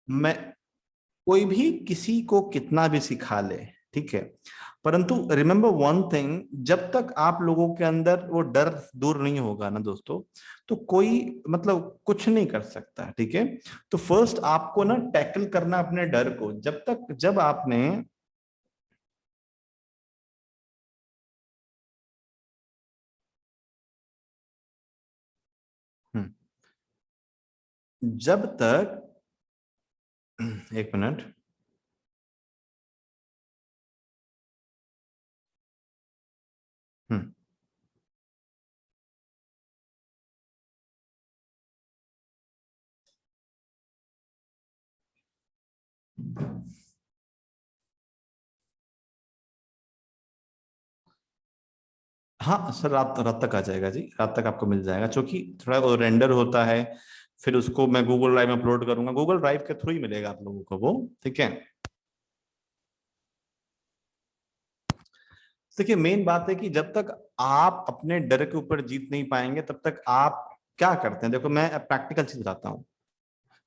मैं कोई भी किसी को कितना भी सिखा ले, ठीक है, परंतु रिमेंबर वन थिंग, जब तक आप लोगों के अंदर वो डर दूर नहीं होगा ना दोस्तों, तो कोई मतलब कुछ नहीं कर सकता, ठीक है। तो फर्स्ट आपको ना टैकल करना अपने डर को, जब आपने हम्म, जब तक एक मिनट। हम्म, हाँ सर, रात रात तक आ जाएगा जी, रात तक आपको मिल जाएगा, क्योंकि थोड़ा वो रेंडर होता है, फिर उसको मैं गूगल ड्राइव में अपलोड करूंगा, गूगल ड्राइव के थ्रू ही मिलेगा आप लोगों को वो, ठीक है। देखिए मेन बात है कि जब तक आप अपने डर के ऊपर जीत नहीं पाएंगे तब तक आप क्या करते हैं, देखो मैं प्रैक्टिकल चीज बताता हूँ।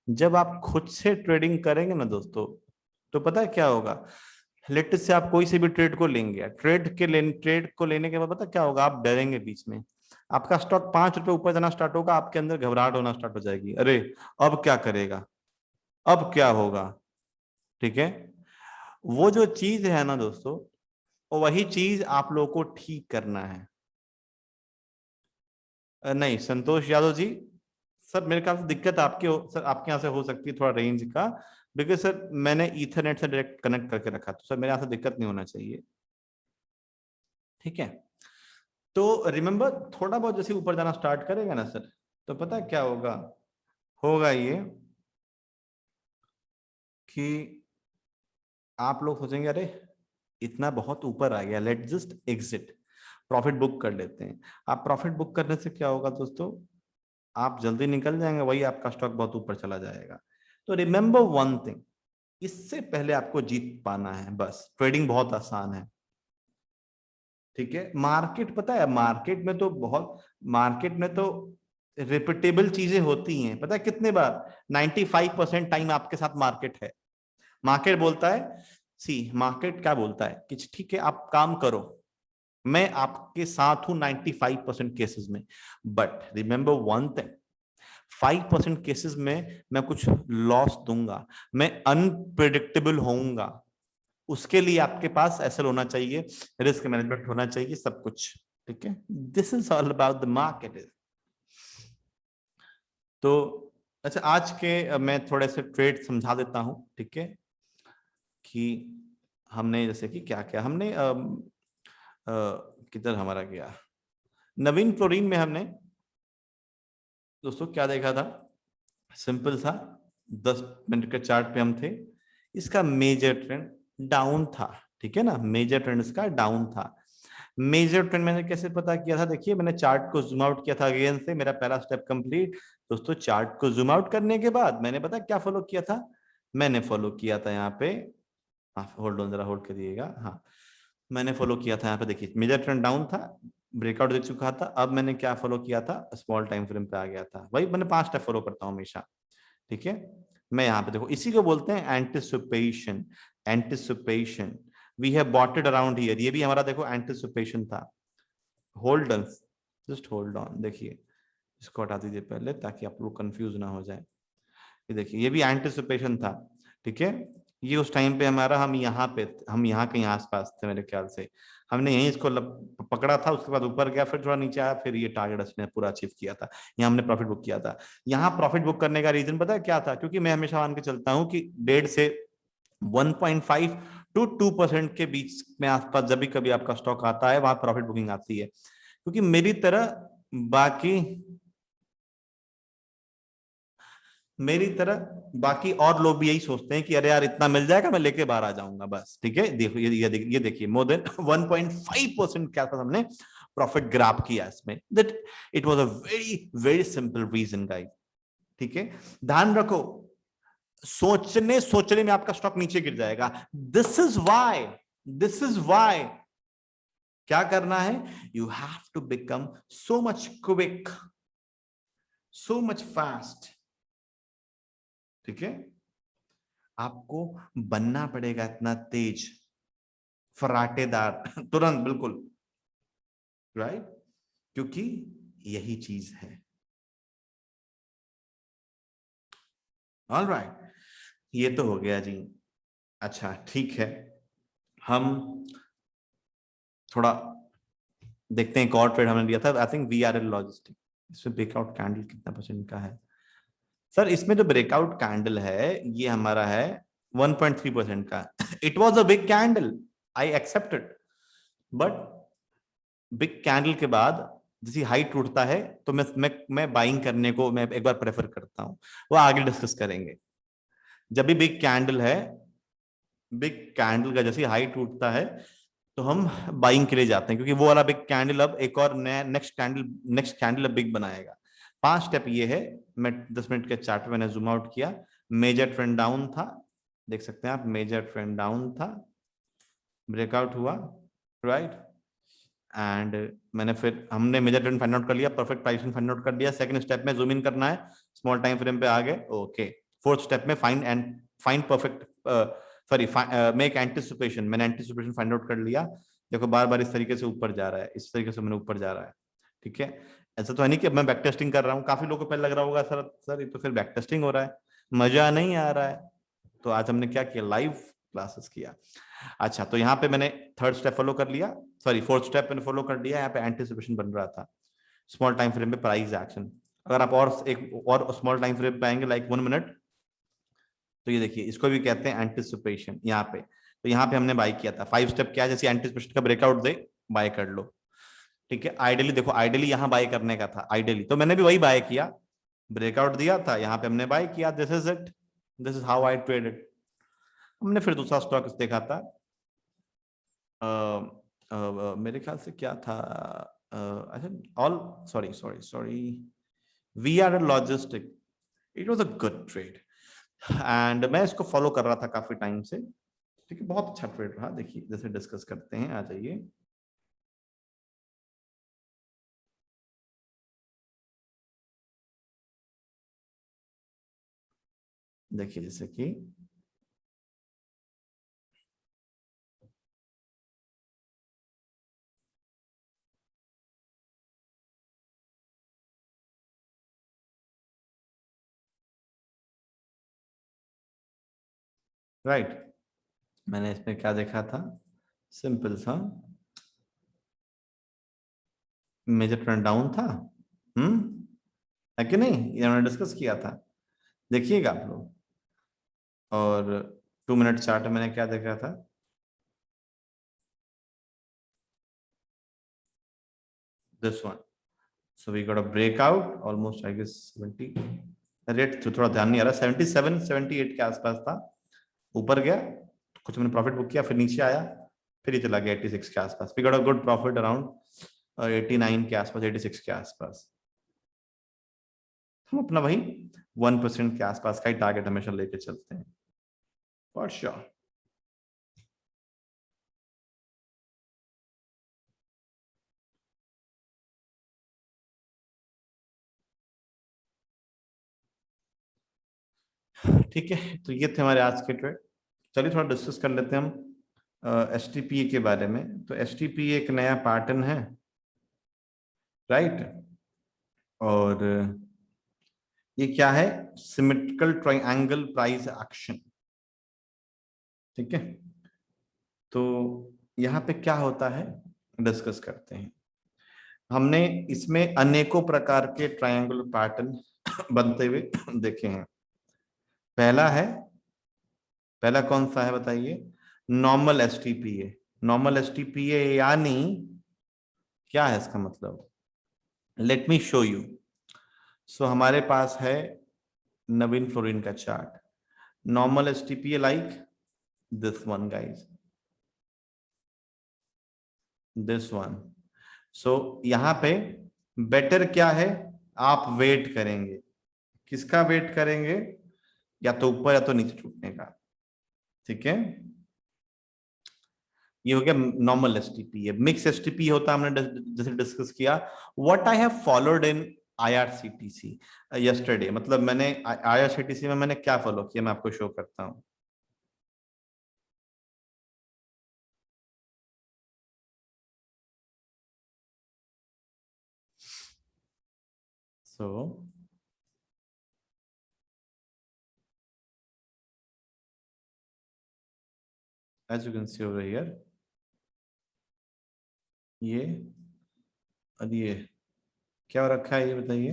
जब आप खुद से ट्रेडिंग करेंगे ना दोस्तों, तो पता है क्या होगा। लेट से आप कोई से भी ट्रेड को लेंगे, ट्रेड को लेने के बाद पता क्या होगा, आप डरेंगे बीच में। आपका स्टॉक 5 रुपए ऊपर जाना स्टार्ट होगा, आपके अंदर घबराहट होना स्टार्ट हो जाएगी, अरे अब क्या करेगा, अब क्या होगा, ठीक है। वो जो चीज है ना दोस्तों, वो वही चीज आप लोगों को ठीक करना है। नहीं संतोष यादव जी, सर मेरे ख्याल से दिक्कत सर आपके यहाँ से हो सकती है थोड़ा रेंज का, बिकॉज सर मैंने ईथरनेट से डायरेक्ट कनेक्ट करके रखा, तो सर मेरे यहाँ से दिक्कत नहीं होना चाहिए, ठीक है। तो रिमेंबर थोड़ा बहुत जैसे ऊपर जाना स्टार्ट करेगा ना सर, तो पता है क्या होगा, होगा ये कि आप लोग सोचेंगे अरे इतना बहुत ऊपर आ गया, let just exit, profit book कर लेते हैं। आप प्रॉफिट बुक करने से क्या होगा दोस्तों, आप जल्दी निकल जाएंगे, वही आपका स्टॉक बहुत ऊपर चला जाएगा। तो रिमेंबर वन थिंग, इससे पहले आपको जीत पाना है, बस ट्रेडिंग बहुत आसान है, ठीक है। मार्केट पता है, मार्केट में तो रिपीटेबल चीजें होती हैं, पता है कितने बार, 95% टाइम आपके साथ मार्केट है। मार्केट बोलता है, मार्केट क्या बोलता है कि ठीक है आप काम करो, मैं आपके साथ हूं 95% केसेस में, but remember one thing, 5% cases में मैं कुछ लॉस दूंगा, मैं अनप्रिडिक्टेबल होऊंगा। उसके लिए आपके पास एसएल होना चाहिए, रिस्क मैनेजमेंट होना चाहिए, सब कुछ, ठीक है। This is all about the market. तो अच्छा, आज के मैं थोड़े से ट्रेड समझा देता हूं, ठीक है, कि हमने जैसे कि क्या क्या हमने किधर हमारा गया, नवीन फ्लोरीन में हमने दोस्तों क्या देखा था, सिंपल था, 10 मिनट के चार्ट पे हम थे, इसका मेजर ट्रेंड डाउन था, ठीक है ना, मेजर ट्रेंड इसका डाउन था। मेजर ट्रेंड मैंने कैसे पता किया था, देखिए मैंने चार्ट को जूम आउट किया था अगेन से, मेरा पहला स्टेप कंप्लीट। दोस्तों चार्ट को जूम आउट करने के बाद मैंने पता क्या फॉलो किया था, मैंने फॉलो किया था यहाँ पे, हाँ होल्ड ऑन, जरा होल्ड करिएगा, हाँ मैंने फॉलो किया था यहाँ पे, देखिए मेजर ट्रेंड डाउन था, ब्रेकआउट दे चुका था, अब मैंने क्या फॉलो किया था, स्मॉल टाइम फ्रेम पे आ गया था, वही मैंने 5 स्टेप फॉलो करता हूँ हमेशा, ठीक है। मैं यहाँ पे देखो, इसी को बोलते हैं anticipation, anticipation, we have bought it around here, ये भी हमारा देखो एंटिसिपेशन था। Hold on, just hold on, देखिए इसको हटा दीजिए पहले ताकि आप लोग कंफ्यूज ना हो जाए। ये देखिए ये भी एंटिसिपेशन था, ठीक है। ये उस टाइम पे हमारा, हम यहाँ कहीं आसपास थे मेरे ख्याल से, हमने यहीं इसको पकड़ा था, उसके बाद ऊपर गया, फिर थोड़ा नीचे आया, फिर ये टारगेट उसने पूरा अचीव किया था, यहाँ हमने प्रॉफिट बुक किया था। यहाँ प्रॉफिट बुक करने का रीजन पता है क्या था, क्योंकि मैं हमेशा मान के चलता हूँ कि 1.5 to 2% के बीच में आसपास जब भी कभी आपका स्टॉक आता है वहां प्रॉफिट बुकिंग आती है, क्योंकि बाकी मेरी तरह बाकी और लोग भी यही सोचते हैं कि अरे यार इतना मिल जाएगा मैं लेके बाहर आ जाऊंगा, बस ठीक है। देखो ये देखिए मोर देन 1.5% क्या था, हमने प्रॉफिट ग्राफ किया इसमें, that it was a very very simple reason guys, ठीक है। ध्यान रखो, सोचने सोचने में आपका स्टॉक नीचे गिर जाएगा, दिस इज वाई क्या करना है, you have to become so much quick, so much fast, ठीक है। आपको बनना पड़ेगा इतना तेज, फराटेदार तुरंत, बिल्कुल राइट, क्योंकि यही चीज है। ऑल राइट, ये तो हो गया जी। अच्छा ठीक है, हम थोड़ा देखते हैं एक और ट्रेड हमने लिया था, आई थिंक वीआरएल लॉजिस्टिक। इसमें ब्रेकआउट कैंडल कितना परसेंट का है सर? इसमें जो ब्रेकआउट कैंडल है ये हमारा है 1.3% का। It was a big candle, I accepted, but big candle के बाद जैसी हाइट उठता है तो मैं बाइंग करने को मैं एक बार प्रेफर करता हूं, वो आगे डिस्कस करेंगे। जब भी बिग कैंडल है, बिग कैंडल का जैसी हाइट उठता है तो हम बाइंग के लिए जाते हैं, क्योंकि वो वाला बिग कैंडल अब एक और नया नेक्स्ट कैंडल अब बिग बनाएगा। 5 स्टेप ये है। मैं 10 मिनट के चार्ट में मैंने जूम आउट किया, मेजर ट्रेंड डाउन था, देख सकते हैं आप, मेजर ट्रेंड डाउन था, ब्रेकआउट हुआ, राइट, एंड मैंने फिर हमने मेजर ट्रेंड फाइंड आउट कर लिया, परफेक्ट प्राइसिंग फाइंड आउट कर लिया। सेकंड स्टेप में जूम इन करना है, स्मॉल टाइम फ्रेम पे आ गए, ओके। फोर्थ स्टेप में find perfect, sorry make anticipation, मैंने एंटिसिपेशन फाइंड आउट कर लिया। देखो बार बार इस तरीके से ऊपर जा रहा है, इस तरीके से मैंने ऊपर जा रहा है, ठीक है। ऐसा तो है नहीं कि मैं बैक टेस्टिंग कर रहा हूँ। काफी लोगों को पहले लग रहा होगा सर सर ये तो फिर बैक टेस्टिंग हो रहा है, मजा नहीं आ रहा है। तो आज हमने क्या किया, लाइव क्लासेस किया। अच्छा, तो यहाँ पे मैंने थर्ड स्टेप फॉलो कर लिया, सॉरी फोर्थ स्टेप मैंने फॉलो कर लिया। यहाँ पे एंटिसिपेशन बन रहा था, स्मॉल टाइम फ्रेम पे प्राइस एक्शन। अगर आप और एक और स्मॉल टाइम फ्रेम पे आएंगे लाइक 1 मिनट, तो ये देखिए इसको भी कहते हैं एंटिसिपेशन यहाँ पे। तो यहाँ पे हमने बाय किया था। 5 स्टेप क्या है, जैसे एंटिसिपेशन का ब्रेकआउट दे बाय कर लो, ठीक है। आइडियली देखो, आइडियली यहाँ बाय करने का था, आइडियली तो मैंने भी वही बाय किया, ब्रेकआउट दिया था यहाँ पे हमने बाय किया, this is it, this is how I traded. हमने फिर दूसरा स्टॉक देखा था, मेरे ख्याल से क्या था, अच्छा all, sorry sorry sorry, VRL logistic, it was a good trade and मैं इसको फॉलो कर रहा था काफी टाइम से, ठीक है। बहुत अच्छा ट्रेड रहा। देखिए जैसे डिस्कस करते हैं, आ जाइए। देखिए जैसे कि राइट, मैंने इसमें क्या देखा था, सिंपल सा मेजर ट्रेंड डाउन था, है कि नहीं, ये हमने डिस्कस किया था, देखिएगा आप लोग। और 2 मिनट चार्ट में मैंने क्या देखा था, this one. So we got a breakout almost I guess 70, rate तो थोड़ा ध्यान नहीं आ रहा, 77 78 के आसपास था, ऊपर गया, कुछ मैंने प्रॉफिट बुक किया, फिर नीचे आया, फिर ये चला गया 86 के आसपास। We got a good profit around 89 के आसपास, 86 के आसपास। हम अपना वही 1% के आसपास का ही टारगेट हमेशा लेके चलते हैं, फॉर श्योर। ठीक है, तो ये थे हमारे आज के ट्रेड। चलिए थोड़ा डिस्कस कर लेते हैं हम एस टी पी ए के बारे में। तो एस टी पी ए एक नया पैटर्न है, राइट, और ये क्या है, सिमेट्रिकल ट्रायंगल प्राइस एक्शन, ठीक है। तो यहाँ पे क्या होता है, डिस्कस करते हैं। हमने इसमें अनेकों प्रकार के ट्रायंगुलर पैटर्न बनते हुए देखे हैं। पहला है, पहला कौन सा है बताइए, नॉर्मल एसटीपीए। नॉर्मल एसटीपीए यानी क्या है इसका मतलब, let me show you. So हमारे पास है नवीन फ्लोरिन का chart, normal STPA like this one guys, this one. So यहाँ पे बेटर क्या है, आप वेट करेंगे, किसका वेट करेंगे, या तो ऊपर या तो नीचे टूटने का, ठीक है। ये हो गया नॉर्मल एसटीपी। है मिक्स एसटीपी होता है, हमने जैसे डिस्कस किया। What I have followed in IRCTC yesterday, मतलब मैंने आईआरसीटीसी में मैंने क्या फॉलो किया, मैं आपको शो करता हूँ। So as you can see over here, ये और ये क्या हो रखा है, ये बताइए।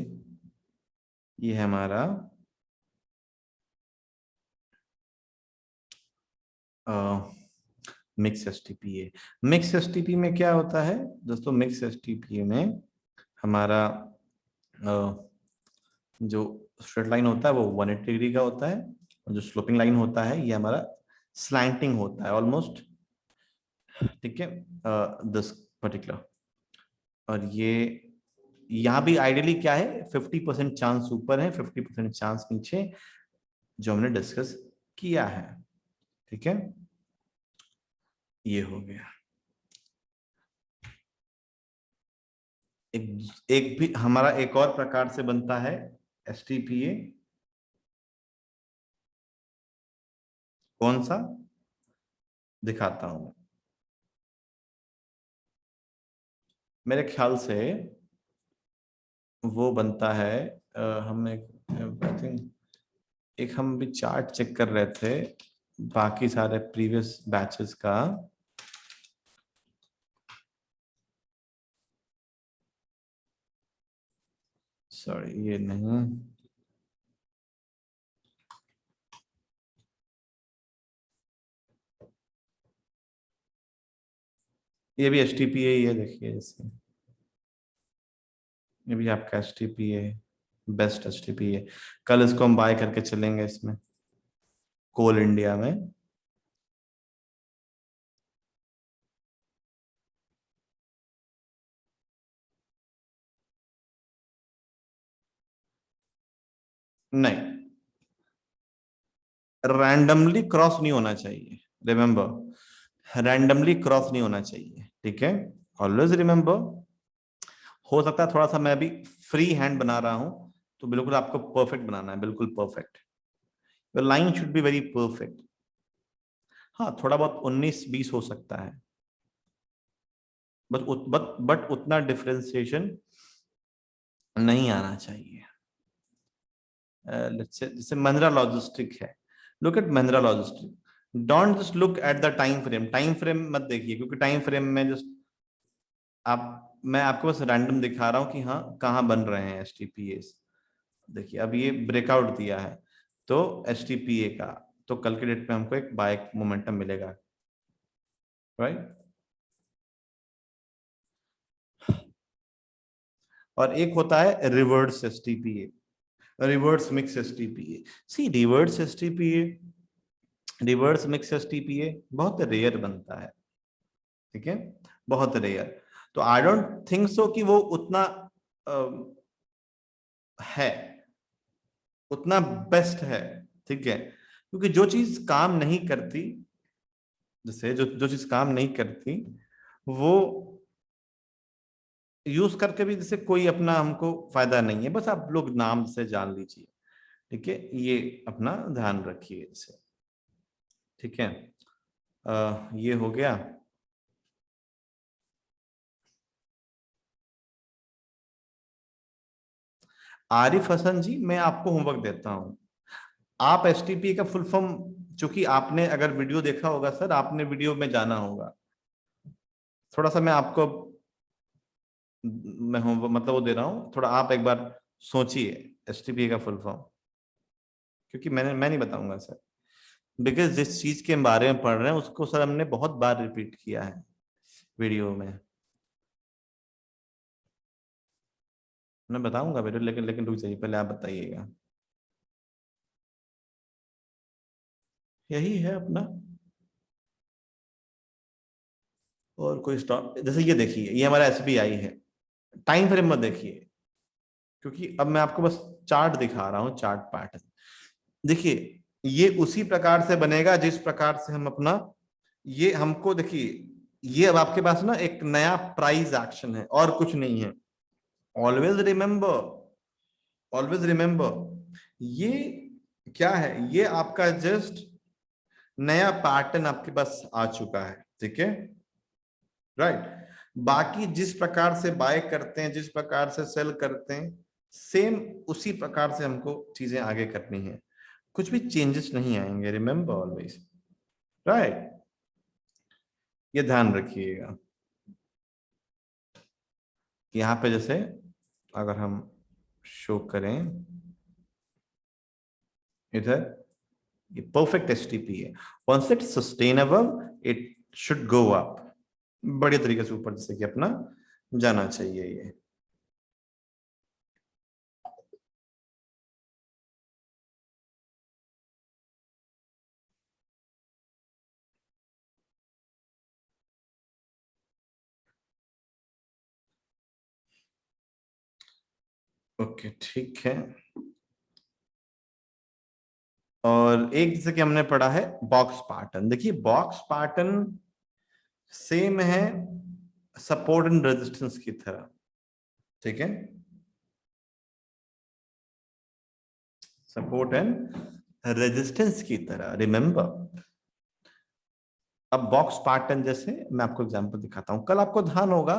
ये है हमारा मिक्स एसटीपीए। मिक्स एसटीपी में क्या होता है दोस्तों, मिक्स एसटीपीए में हमारा जो स्ट्रेट लाइन होता है वो 180 डिग्री का होता है, और जो स्लोपिंग लाइन होता है ये हमारा स्लैंटिंग होता है ऑलमोस्ट, ठीक है, दिस पर्टिकुलर। और ये यहाँ भी आइडियली क्या है, 50% चांस ऊपर है, 50% चांस नीचे, जो हमने डिस्कस किया है, ठीक है। ये हो गया। एक भी हमारा एक और प्रकार से बनता है एसटीपीए, कौन सा दिखाता हूं। मेरे ख्याल से वो बनता है हम एक आई थिंक एक हम भी चार्ट चेक कर रहे थे बाकी सारे प्रीवियस बैचेस का। सॉरी ये नहीं, ये भी एसटीपीए ही है, देखिए जैसे ये भी आपका एसटीपीए, बेस्ट एसटीपीए। कल इसको हम बाय करके चलेंगे इसमें कोल इंडिया में। नहीं, रैंडमली क्रॉस नहीं होना चाहिए, रिमेंबर, रैंडमली क्रॉस नहीं होना चाहिए, ठीक है। ऑलवेज रिमेंबर, हो सकता है थोड़ा सा मैं अभी फ्री हैंड बना रहा हूं, तो बिल्कुल आपको परफेक्ट बनाना है, बिल्कुल perfect, line should be very perfect. हाँ थोड़ा बहुत 19-20 हो सकता है, बट उतना डिफरेंशिएशन नहीं आना चाहिए। जैसे महिंद्रा लॉजिस्टिक है, look at Mahindra logistic, don't just look at the time frame, time frame मत देखिए, क्योंकि टाइम फ्रेम में जस्ट मैं आपको बस रैंडम दिखा रहा हूँ कि हाँ कहाँ बन रहे हैं एसटीपीएस। देखिए अब ये ब्रेकआउट दिया है, तो एसटीपीए का तो कल के डेट में हमको एक बाय मोमेंटम मिलेगा, राइट। और एक होता है रिवर्स एसटीपीए, रिवर्स मिक्स एसटीपीए। सी रिवर्स मिक्स एसटीपीए बहुत रेयर बनता है, ठीक है, बहुत रेयर। तो आई डोंट थिंक सो कि वो उतना है, उतना बेस्ट है, ठीक है, क्योंकि जो चीज काम नहीं करती, जैसे जो जो चीज काम नहीं करती वो यूज करके भी जैसे कोई अपना हमको फायदा नहीं है, बस आप लोग नाम से जान लीजिए, ठीक है, ये अपना ध्यान रखिए इसे, ठीक है। ये हो गया। आरिफ हसन जी, मैं आपको होमवर्क देता हूं, आप एसटीपी का फुल फॉर्म, चूंकि आपने अगर वीडियो देखा होगा सर, आपने वीडियो में जाना होगा, थोड़ा सा मैं आपको मैं हूँ मतलब वो दे रहा हूँ, थोड़ा आप एक बार सोचिए एसटीपी का फुल फॉर्म, क्योंकि मैं नहीं बताऊंगा सर, बिकॉज जिस चीज के बारे में पढ़ रहे हैं उसको सर हमने बहुत बार रिपीट किया है वीडियो में। मैं बताऊंगा वीडियो, लेकिन लेकिन रुक जाइए, पहले आप बताइएगा। यही है अपना, और कोई स्टॉक जैसे ये देखिए, ये हमारा एसबीआई है, टाइम फ्रेम मत देखिए, क्योंकि अब मैं आपको बस चार्ट दिखा रहा हूँ, चार्ट पैटर्न देखिए, ये उसी प्रकार से बनेगा जिस प्रकार से हम अपना, ये हमको देखिए, ये अब आपके पास ना एक नया प्राइस एक्शन है और कुछ नहीं है। ऑलवेज रिमेंबर, ऑलवेज रिमेंबर, ये क्या है, ये आपका जस्ट नया पैटर्न आपके पास आ चुका है, ठीक है, राइट। बाकी जिस प्रकार से बाय करते हैं, जिस प्रकार से सेल करते हैं, सेम उसी प्रकार से हमको चीजें आगे करनी है, कुछ भी चेंजेस नहीं आएंगे, रिमेम्बर ऑलवेज, राइट। ये ध्यान रखिएगा। यहाँ पे जैसे अगर हम शो करें इधर, ये परफेक्ट एसटीपी है। Once it sustainable it should go up, बड़े तरीके से ऊपर जैसे कि अपना जाना चाहिए ये। ओके ठीक है। और एक जैसे कि हमने पढ़ा है बॉक्स पैटर्न, देखिए बॉक्स पैटर्न सेम है सपोर्ट एंड रेजिस्टेंस की तरह, ठीक है, सपोर्ट एंड रेजिस्टेंस की तरह, रिमेंबर। अब बॉक्स पैटर्न जैसे मैं आपको एग्जांपल दिखाता हूं। कल आपको ध्यान होगा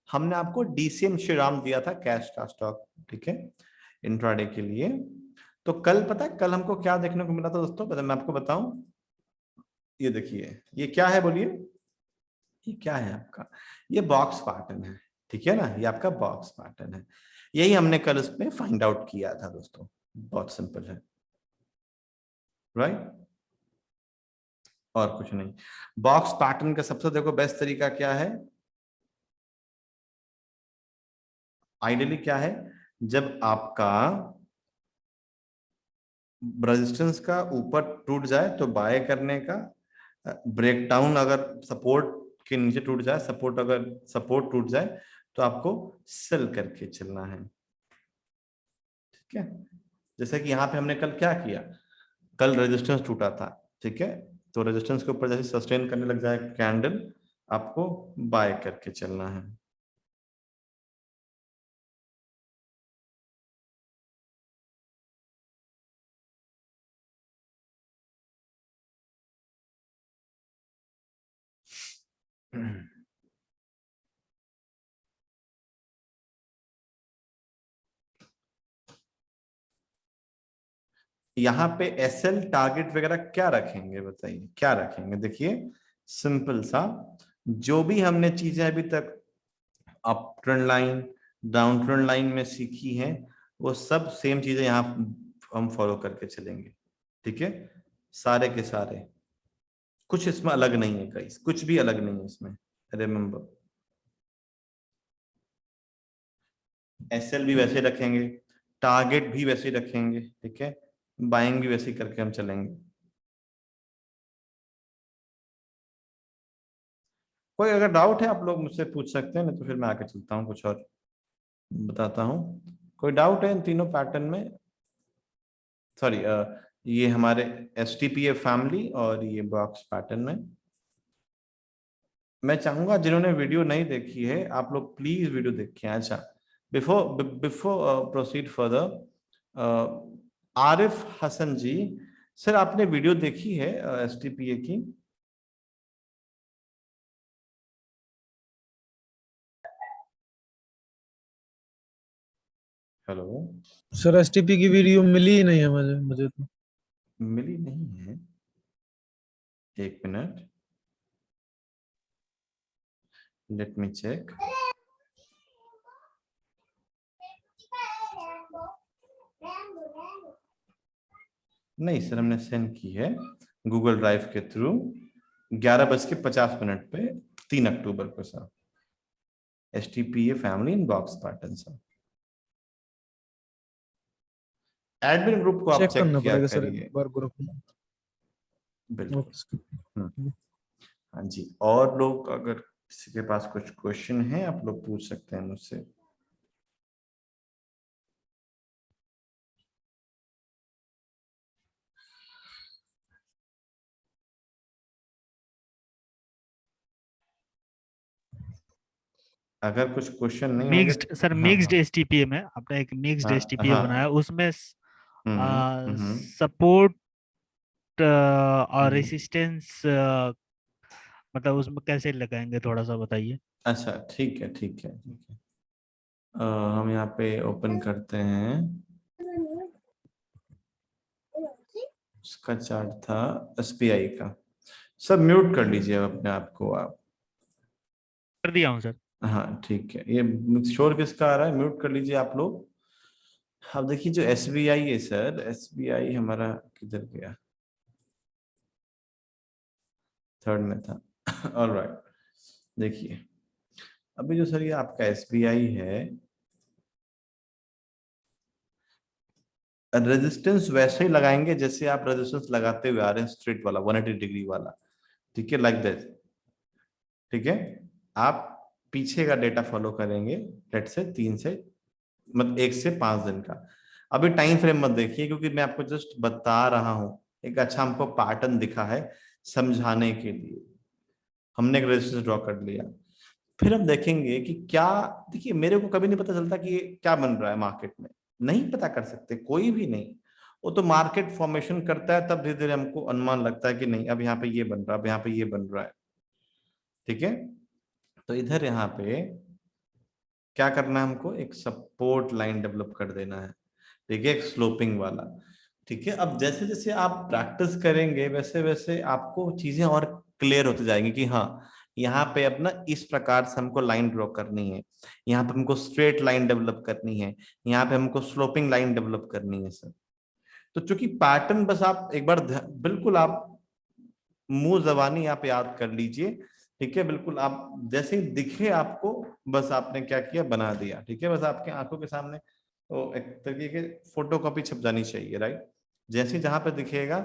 हमने आपको डीसीएम श्रीराम दिया था कैश का स्टॉक, ठीक है, इंट्राडे के लिए। तो कल पता है कल हमको क्या देखने को मिला था दोस्तों, पता मैं आपको बताऊं, ये देखिए ये क्या है बोलिए, ये क्या है आपका, ये बॉक्स पैटर्न है, ठीक है ना, ये आपका बॉक्स पैटर्न है। यही हमने कल इसमें फाइंड आउट किया था दोस्तों, बहुत सिंपल है, राइट। और कुछ नहीं। बॉक्स पैटर्न का सबसे देखो बेस्ट तरीका क्या है, आइडियली क्या है, जब आपका रेजिस्टेंस का ऊपर टूट जाए तो बाय करने का, ब्रेकडाउन अगर सपोर्ट के नीचे टूट जाए, सपोर्ट अगर सपोर्ट टूट जाए तो आपको सेल करके चलना है, ठीक है। जैसे कि यहाँ पे हमने कल क्या किया, कल रेजिस्टेंस टूटा था, ठीक है, तो रेजिस्टेंस के ऊपर जैसे सस्टेन करने लग जाए कैंडल, आपको बाय करके चलना है। यहाँ पे एसएल टारगेट वगैरह क्या रखेंगे बताइए, क्या रखेंगे, देखिए सिंपल सा, जो भी हमने चीजें अभी तक up trend line down trend line में सीखी हैं, वो सब सेम चीजें यहाँ हम फॉलो करके चलेंगे, ठीक है, सारे के सारे, कुछ इसमें अलग नहीं है गाइस, कुछ भी अलग नहीं है इसमें, रिमेम्बर। एसएल भी वैसे रखेंगे, टारगेट भी वैसे रखेंगे, ठीक है, बाइंग भी वैसे करके हम चलेंगे। कोई अगर डाउट है आप लोग मुझसे पूछ सकते हैं, नहीं तो फिर मैं आगे चलता हूँ, कुछ और बताता हूँ। कोई डाउट है इन तीनों पैटर्न में, सॉरी ये हमारे एसटीपीए फैमिली और ये बॉक्स पैटर्न में। मैं चाहूंगा जिन्होंने वीडियो नहीं देखी है आप लोग प्लीज वीडियो देखिए। अच्छा, before before proceed further, Arif Hasan ji, sir आपने वीडियो देखी है एसटीपीए की? हेलो, सर एसटीपी की वीडियो मिली ही नहीं है मुझे तो। मिली नहीं है, एक मिनट, लेट मी चेक। नहीं सर, हमने सेंड की है गूगल ड्राइव के थ्रू 11:50 पे 3 अक्टूबर को sir, STPA family inbox pattern sir. Admin group को आप चेक चेक करना किया पड़ेगा सर एक करिए, बार ग्रुप में। बिल्कुल। हम्म, ओके। हाँ जी, और लोग अगर किसी के पास कुछ क्वेश्चन है आप लोग पूछ सकते हैं मुझसे। अगर कुछ क्वेश्चन नहीं होंगे, मिक्स्ड सर, हाँ मिक्स्ड हाँ एसटीपीए में आपने एक मिक्स्ड हाँ एसटीपीए बनाया, हाँ, उसमें हम्म सपोर्ट और हम्म। रेसिस्टेंस मतलब उसमें कैसे लगाएंगे, थोड़ा सा बताइए। अच्छा ठीक है ठीक है ठीक है, हम यहाँ पे ओपन करते हैं, उसका चार्ट था एसबीआई का। सब म्यूट कर लीजिए अपने आप को आप। कर दिया हूँ सर। हाँ ठीक है, ये शोर किसका आ रहा है, म्यूट कर लीजिए आप लोग। अब देखिए जो एसबीआई है सर, एसबीआई हमारा किधर गया, थर्ड में था। ऑलराइट, देखिए अभी जो सर ये आपका एसबीआई है, रेजिस्टेंस वैसे ही लगाएंगे जैसे आप रेजिस्टेंस लगाते हुए आ रहे हैं, स्ट्रेट वाला 180 डिग्री वाला, ठीक है, लाइक दैट। ठीक है, आप पीछे का डेटा फॉलो करेंगे, लेट से 3 से मतलब 1 से 5 दिन का। अभी टाइम फ्रेम मत देखिए, क्योंकि मैं आपको जस्ट बता रहा हूं, एक अच्छा हमको पैटर्न दिखा है समझाने के लिए, हमने एक रेजिस्टेंस ड्रॉ कर लिया। फिर हम देखेंगे कि क्या, देखिए मेरे को कभी नहीं पता चलता कि ये क्या बन रहा है मार्केट में, नहीं पता कर सकते कोई भी नहीं, वो तो मार्केट फॉर्मेशन करता है, तब धीरे धीरे हमको अनुमान लगता है कि नहीं अब यहाँ पे ये बन रहा है, अब यहाँ पे ये बन रहा है। ठीक है, तो इधर यहाँ पे क्या करना है हमको, एक सपोर्ट लाइन डेवलप कर देना है, ठीक है, एक स्लोपिंग वाला। ठीक है, अब जैसे जैसे आप प्रैक्टिस करेंगे वैसे वैसे आपको चीजें और क्लियर होती जाएंगी कि हाँ यहाँ पे अपना इस प्रकार से हमको लाइन ड्रॉ करनी है, यहाँ पे हमको स्ट्रेट लाइन डेवलप करनी है, यहाँ पे हमको स्लोपिंग लाइन डेवलप करनी है सर। तो चूंकि पैटर्न बस आप एक बार बिल्कुल आप मुंह जबानी आप याद कर लीजिए, ठीक है, बिल्कुल आप जैसे ही दिखे आपको, बस आपने क्या किया, बना दिया। ठीक है, बस आपके आंखों के सामने तो एक तरीके के फोटो कॉपी छप जानी चाहिए, राइट। जैसे ही जहां पे दिखेगा,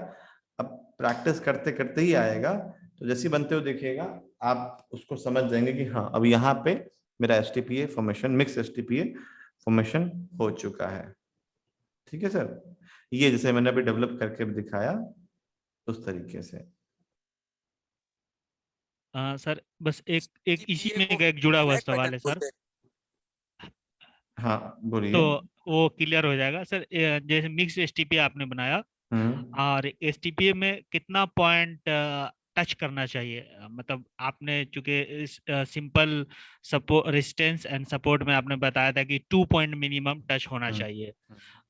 अब प्रैक्टिस करते करते ही आएगा, तो जैसे ही बनते हुए दिखेगा आप उसको समझ जाएंगे कि हाँ अब यहाँ पे मेरा एसटीपीए फॉर्मेशन, मिक्स एसटीपीए फॉर्मेशन हो चुका है। ठीक है सर, ये जैसे मैंने अभी डेवलप करके भी दिखाया उस तरीके से। सर बस एक एक इसी जीपीए में को एक जुड़ा हुआ फ्लैग सवाल पैटर्न है सर। बोलते हैं। हाँ तो बोलिए। वो क्लियर हो जाएगा सर। जैसे मिक्स एसटीपी आपने बनाया, हम्म और एसटीपी में कितना पॉइंट टच करना चाहिए? मतलब आपने चूंकि simple support, resistance and support में आपने बताया था कि 2 पॉइंट मिनिमम टच होना हम्म, चाहिए।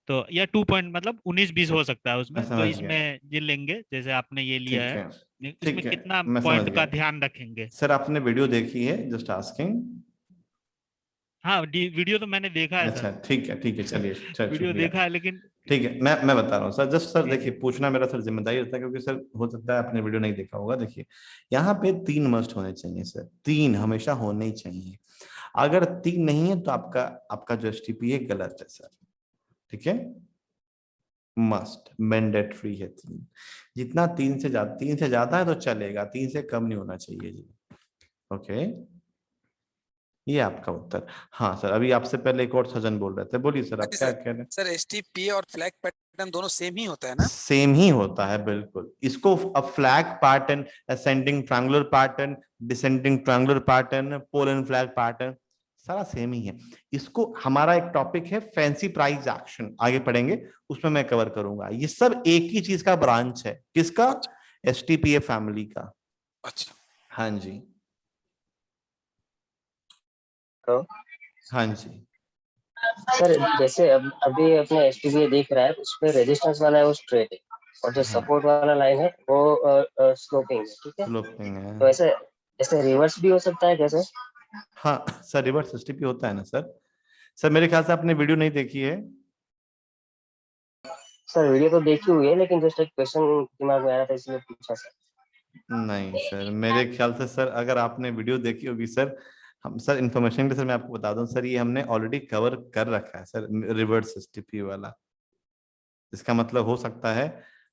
तो या 2 पॉइंट मतलब 19-20 हो सकता है मैं उसमें, तो समझ गया। इसमें जिन लेंगे जैसे आपने ये लिया ठीक है, है, इसमें ठीक है, कितना मैं समझ पॉइंट गया। का ध्यान रखेंगे? सर आपने वीडियो देखी है, जस्ट आस्किंग। हाँ, वीडियो तो मैंने देखा है अच्छा सर। ठीक है, ठीक है, चलिए, चल वीडियो शुक्रिया। देखा है लेकिन। ठीक है, मैं बता रहा हूँ सर, जस्ट सर जी देखिए, जी। पूछना मेरा सर जिम्मेदारी रहता है, क्योंकि सर हो सकता है आपने वीडियो नहीं देखा होगा। देखिए यहाँ पे 3 मस्ट होने चाहिए सर, 3 हमेशा होने ही चाहिए। अगर 3 नहीं है तो आपका आपका जो एसटीपी है गलत है सर। ठीक है, मस्ट मैंडेटरी है 3। जितना 3 से ज्यादा है तो चलेगा, 3 से कम नहीं होना चाहिए जी। ओके, ये आपका उत्तर। हाँ सर, अभी आपसे पहले एक और सज्जन बोल रहे थे, बोलिए सर, आप अच्छा क्या सर, कह रहे हैं। सर एसटीपीए और फ्लैग पैटर्न दोनों सेम ही होता है ना? सेम ही होता है बिल्कुल। इसको अब flag pattern, ascending triangular pattern, descending triangular pattern, pole and flag pattern, सारा सेम ही है। इसको हमारा एक टॉपिक है फैंसी प्राइस एक्शन, आगे पढ़ेंगे उसमें मैं कवर करूंगा। ये सब एक ही चीज का ब्रांच है, किसका, अच्छा एसटीपीए फैमिली का। अच्छा। हाँ जी, तो हाँ जी। सर जैसे अभी अपने एसटीबीए दिख रहा है, उसमें रेजिस्टेंस वाला है वो स्ट्रेट है, और जो हाँ सपोर्ट वाला लाइन है वो स्लोपिंग है, ठीक है। स्लोपिंग है। तो ऐसे ऐसे रिवर्स भी हो सकता है कैसे? हाँ सर, रिवर्स एसटीपी होता है ना सर। सर मेरे ख्याल से आपने वीडियो नहीं देखी है। सर वीडियो तो देखी हुई है, लेकिन जस्ट एक क्वेश्चन दिमाग में आया था इसलिए पूछा सर। नहीं सर, मेरे ख्याल से सर अगर आपने वीडियो देखी होगी सर, हम सर इन्फॉर्मेशन के सर मैं आपको बता दूं सर, ये हमने ऑलरेडी कवर कर रखा है सर, रिवर्स एसटीपी वाला। इसका मतलब हो सकता है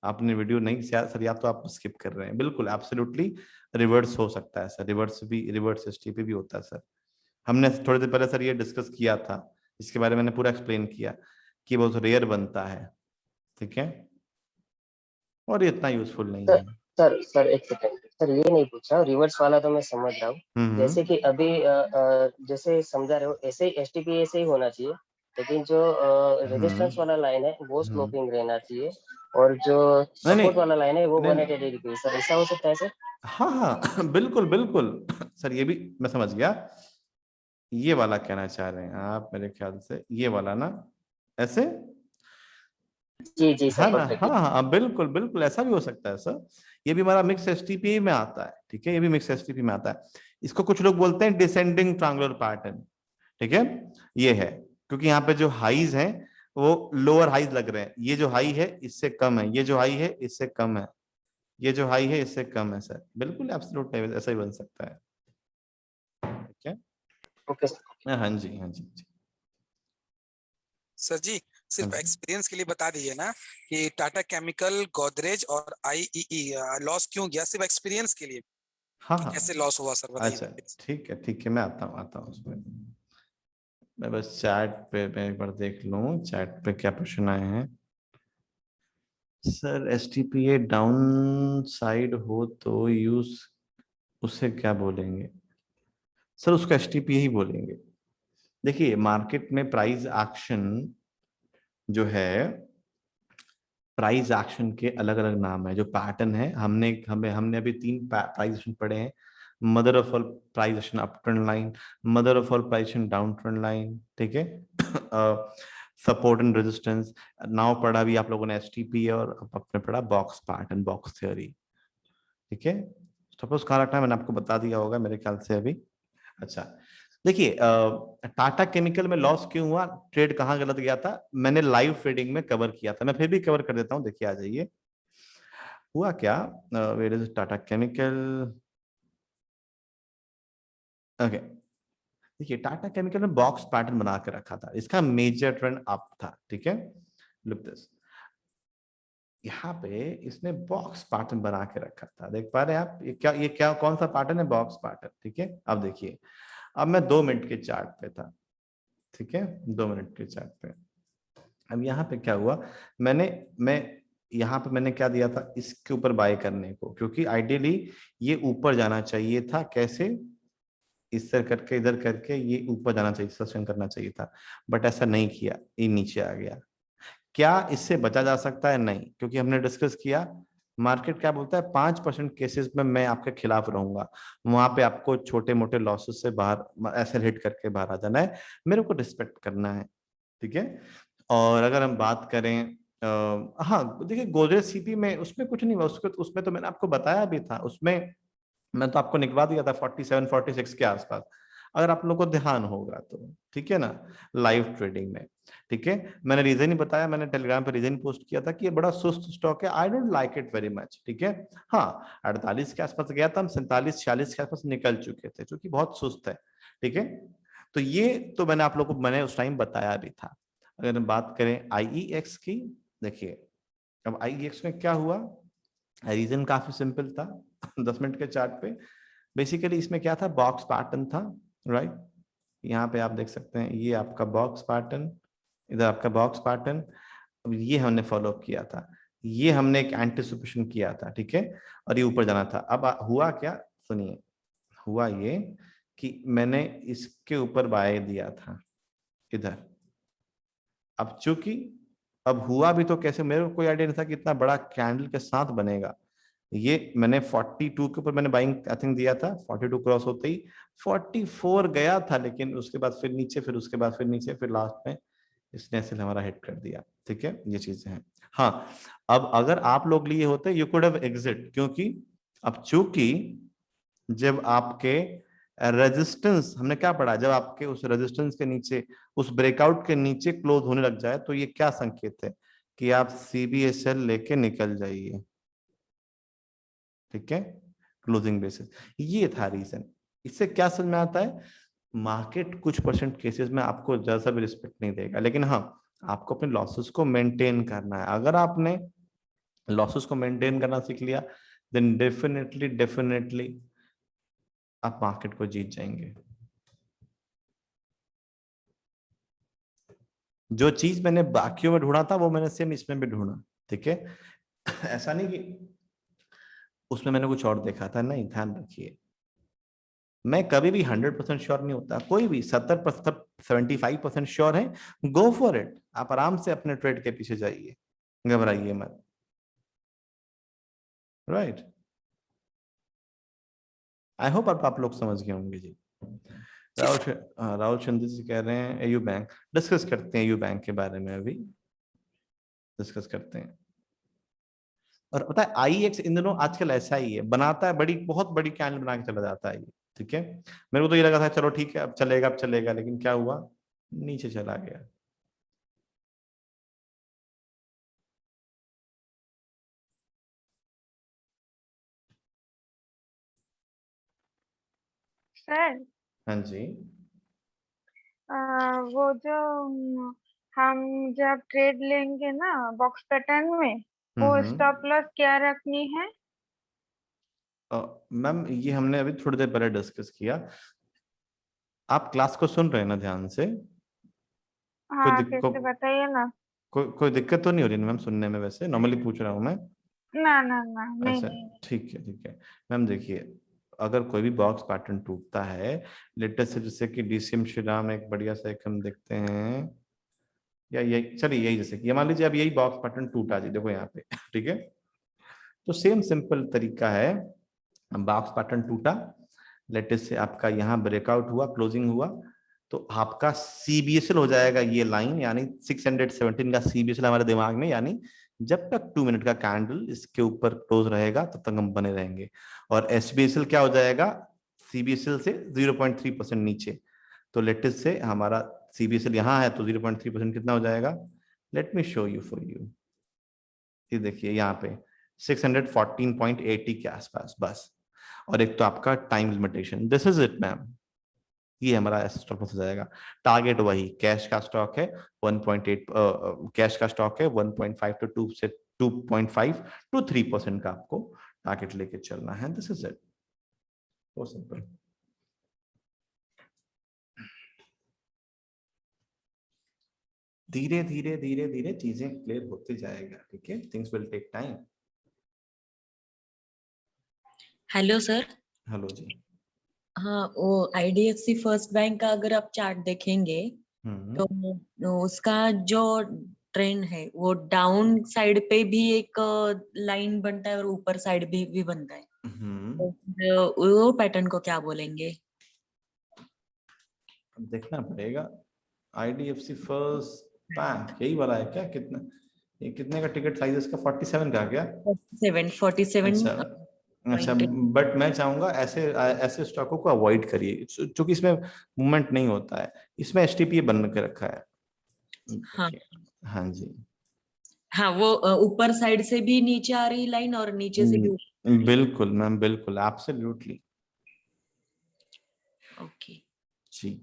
आपने वीडियो नहीं सर, या तो आप स्किप कर रहे हैं। बिल्कुल एब्सोल्युटली रिवर्स हो सकता है सर, रिवर्स भी, रिवर्स एसटीपी भी होता है सर। हमने थोड़ी देर पहले सर ये डिस्कस किया था, इसके बारे में मैंने पूरा एक्सप्लेन किया कि बहुत रेयर बनता है। ठीक है, और ये इतना यूजफुल नहीं सर है। सर एक सेकंड सर, ये नहीं पूछा, रिवर्स वाला तो मैं समझ रहा हूँ। जैसे हम्म कि अभी जैसे समझा रहे हो, ऐसे ही एसटीपी ऐसे ही होना चाहिए, लेकिन जो हम्म रेजिस्टेंस वाला लाइन है वो हम्म स्लोपिंग रहना चाहिए, और जो नहीं सपोर्ट वाला नहीं लाइन है वो नहीं नहीं, 180 डिग्री। सर ऐसा हो सकता है सर? हाँ हाँ बिल्कुल बिल्कुल सर, ये भी मैं समझ गया। ये वाला कहना चाह रहे हैं आप मेरे ख्याल से, ये वाला ना, ऐसे जी जी है ना? सपोर्ट हाँ रखिए। हाँ बिल्कुल बिल्कुल, ऐसा भी हो सकता है सर। ये भी हमारा मिक्स एसटीपी में आता है, ठीक है, ये भी मिक्स एसटीपी में आता है। इसको कुछ लोग बोलते हैं डिसेंडिंग ट्रायंगुलर पैटर्न, ठीक है, ये है क्योंकि यहाँ पे जो हाईज हैं वो लोअर हाईज लग रहे हैं, ये जो हाई है इससे कम है, ये जो हाई है इससे कम है, ये जो हाई है इससे कम है सर, बिल्कुल एब्सोल्यूट ऐसा ही बन सकता है, ठीक है। Okay sir. हाँ जी हाँ जी जी। सर जी सिर्फ हाँ। एक्सपीरियंस के लिए बता दीजिए ना कि टाटा केमिकल, गोदरेज और आईईई लॉस क्यों गया, सिर्फ एक्सपीरियंस के लिए हाँ कि हाँ कैसे लॉस हुआ सर बताइए अच्छा please। ठीक है, मैं आता हूँ उसमें। मैं बस चैट पे मैं एक बार देख लूँ चैट पे क्या क्वेश्चन आए हैं। सर एसटीपीए डाउन साइड हो तो यूज, उसे क्या बोलेंगे सर? उसको एसटीपीए ही बोलेंगे। देखिए मार्केट में प्राइस एक्शन जो है, प्राइस एक्शन के अलग अलग नाम है, जो पैटर्न है, हमने अभी 3 प्राइस एक्शन पढ़े हैं। Mother of all price action up trend line, mother of all price action down trend line, ठीक है, सपोर्ट एंड रेजिस्टेंस। नाउ पढ़ा भी आप लोगों ने एसटीपी और आपने पढ़ा बॉक्स पैटर्न, बॉक्स थ्योरी, ठीक है। सपोज कहाँ रखना है मैंने आपको बता दिया होगा मेरे ख्याल से अभी। अच्छा देखिए टाटा केमिकल में लॉस क्यों हुआ, ट्रेड कहाँ गलत गया था, मैंने लाइव ट्रेडिंग में कवर किया था, मैं फिर भी कवर कर देता हूँ, देखिए आ जाइए। हुआ क्या, where is Tata chemical, okay. देखिए टाटा केमिकल में बॉक्स पैटर्न बना के रखा था, इसका मेजर ट्रेंड अप था, ठीक है। लुक दिस, यहाँ पे इसने बॉक्स पैटर्न बना के रखा था, देख पा रहे हैं आप, ये क्या कौन सा पैटर्न है, बॉक्स पैटर्न, ठीक है। अब देखिए, अब मैं 2 मिनट के चार्ट पे था, ठीक है, 2 मिनट के चार्ट पे। अब यहाँ पे क्या हुआ, मैं यहाँ पे मैंने क्या दिया था, इसके ऊपर बाय करने को, क्योंकि आइडियली ये ऊपर जाना चाहिए था, कैसे, इस तरह करके, इधर करके ये ऊपर जाना चाहिए, सस्टेन करना चाहिए था, बट ऐसा नहीं किया, ये नीचे आ गया। क्या इससे बचा जा सकता है? नहीं, क्योंकि हमने डिस्कस किया मार्केट क्या बोलता है, 5% केसेस में मैं आपके खिलाफ रहूंगा, वहां पे आपको छोटे मोटे लॉसेस से बाहर ऐसे हिट करके बाहर आ जाना है, मेरे को रिस्पेक्ट करना है, ठीक है। और अगर हम बात करें हाँ देखिए गोदरेज सीपी में उसमें कुछ नहीं हुआ, उसमें तो मैंने आपको बताया भी था, उसमें मैं तो आपको निकलवा दिया था 47-46 के आसपास, अगर आप लोगों को ध्यान होगा तो, ठीक है ना, लाइव ट्रेडिंग में, ठीक है। मैंने रीजन ही बताया, मैंने टेलीग्राम पे रीजन पोस्ट किया था कि ये बड़ा सुस्त स्टॉक है, I don't like it very much, ठीक है। हाँ 48 के आसपास गया था, हम 47-46 के आसपास निकल चुके थे, जो कि बहुत सुस्त है, ठीक है। तो ये तो मैंने आप लोगों को मैंने उस टाइम बताया भी था। अगर हम बात करें आईईएक्स की, देखिए अब आईईएक्स में क्या हुआ, रीजन काफी सिंपल था 10 मिनट के चार्ट पे। बेसिकली इसमें क्या था, बॉक्स पैटर्न था, राइट। यहाँ पे आप देख सकते हैं, ये आपका बॉक्स पैटर्न, इधर आपका बॉक्स पैटर्न, अब ये हमने फॉलो किया था, ये हमने एक एंटिसिपेशन किया था, ठीक है, और ये ऊपर जाना था। अब हुआ क्या, सुनिए, हुआ ये कि मैंने इसके ऊपर बाय दिया था इधर। अब चूंकि अब हुआ भी तो कैसे, मेरे को कोई आइडिया नहीं था कि इतना बड़ा कैंडल के साथ बनेगा। ये मैंने 42 के ऊपर मैंने बाइंग आई थिंक दिया था, 42 क्रॉस होते ही 44 गया था, लेकिन उसके बाद फिर नीचे, फिर उसके बाद फिर नीचे, फिर लास्ट में इसने ऐसे हमारा हिट कर दिया, ठीक है, ये चीजें हैं। हाँ अब अगर आप लोग लिए होते यू कुड हैव एग्जिट, क्योंकि अब चूंकि जब आपके रेजिस्टेंस, हमने क्या पढ़ा, जब आपके उस रेजिस्टेंस के नीचे, उस ब्रेकआउट के नीचे क्लोज होने लग जाए, तो ये क्या संकेत है कि आप सीबीएसएल लेके निकल जाइए, ठीक है, क्लोजिंग बेसिस। ये था रीजन। इससे क्या समझ में आता है, मार्केट कुछ परसेंट केसेस में आपको ज्यादा सा भी रिस्पेक्ट नहीं देगा, लेकिन हाँ आपको अपने लॉसेस को मेंटेन करना है। अगर आपने लॉसेस को मेंटेन करना सीख लिया, देन डेफिनेटली डेफिनेटली आप मार्केट को जीत जाएंगे। जो चीज मैंने बाकियों में ढूंढा था वो मैंने सेम इसमें भी ढूंढा, ठीक है। ऐसा नहीं कि उसमें मैंने कुछ और देखा था, नहीं, ध्यान रखिए, मैं कभी भी 100% श्योर नहीं होता, कोई भी 70% 75% श्योर है, गो फॉर इट, आप आराम से अपने ट्रेड के पीछे जाइए, घबराइए मत, राइट। आई होप आप लोग समझ गए होंगे जी। राहुल चंद्र जी कह रहे हैं एयू बैंक, डिस्कस करते हैं एयू बैंक के बारे में, अभी डिस्कस करते हैं। और पता है IEX इन दिनों आजकल ऐसा ही है, बनाता है बड़ी, बहुत बड़ी कैंडल बना के चला जाता है ये, ठीक है। मेरे को तो ये लगा था चलो ठीक है अब चलेगा, लेकिन क्या हुआ, नीचे चला गया। सर हाँ जी, वो जो हम जब ट्रेड लेंगे ना बॉक्स पैटर्न में, वो स्टॉप लॉस क्या रखनी है? मैम ये हमने अभी थोड़ी देर पहले डिस्कस किया। आप क्लास को सुन रहे हैं ना ध्यान से? हाँ फिर से बताइए ना। कोई दिक्कत तो नहीं हो रही ना मैम सुनने में? वैसे नॉर्मली पूछ रहा हूँ मैं। ना ना ना, नहीं अच्छा नहीं। ठीक है मैम। देखिए अगर कोई भी बॉक्स पैटर्न टूटता है, लेटेस्ट से जैसे कि DCM श्रीराम एक बढ़िया सा एक हम देखते हैं, या यही चलिए, यही जैसे कि ये मान लीजिए अब यही बॉक्स पैटर्न टूटा जी, देखो यहाँ पे ठीक है। तो सेम सिंपल तरीका है, बॉक्स पैटर्न टूटा, लेटेस्ट से आपका यहाँ ब्रेकआउट हुआ, क्लोजिंग हुआ, तो आपका CBSL हो जाएगा ये लाइन, यानी 617 का CBSL हमारे दिमाग में, यानी जब तक 2 मिनट का कैंडल इसके ऊपर क्लोज रहेगा तब तक हम बने रहेंगे। और SBSL क्या हो जाएगा, CBSL से 0.3% नीचे। तो लेटेस्ट से हमारा CBSL यहाँ है तो 0.3% कितना हो जाएगा, late me show you for you. ये देखिए यहाँ पे 614.80 के आसपास बस। और एक तो आपका time limitation, this is it ma'am, ये हमारा स्टॉप लॉस हो जाएगा। टारगेट वही, कैश का स्टॉक है 1.8, कैश का स्टॉक है 1.5 to 2 से 2.5 to 3% का आपको टारगेट लेके चलना है। This is it, so simple. धीरे धीरे चीजें क्लियर होती जाएगा, ठीक है, things will take time. Hello sir. Hello जी। हाँ, वो IDFC फर्स्ट बैंक का अगर आप चार्ट देखेंगे तो उसका जो ट्रेंड है वो डाउन साइड पे भी एक लाइन बनता है और ऊपर साइड भी बनता है। तो वो पैटर्न को क्या बोलेंगे? देखना पड़ेगा। IDFC फर्स्ट बैंक यही वाला है क्या? कितना, ये कितने का टिकट साइज है इसका? 47 का क्या? 47 अच्छा, बट मैं चाहूंगा ऐसे ऐसे स्टॉकों को अवॉइड करिए, क्योंकि इसमें मूवमेंट नहीं होता है। इसमें STP बन के रखा है। हाँ हाँ जी, हाँ, वो ऊपर साइड से भी नीचे आ रही लाइन और नीचे से भी। बिल्कुल मैम, बिल्कुल, एब्सोल्युटली। ओके जी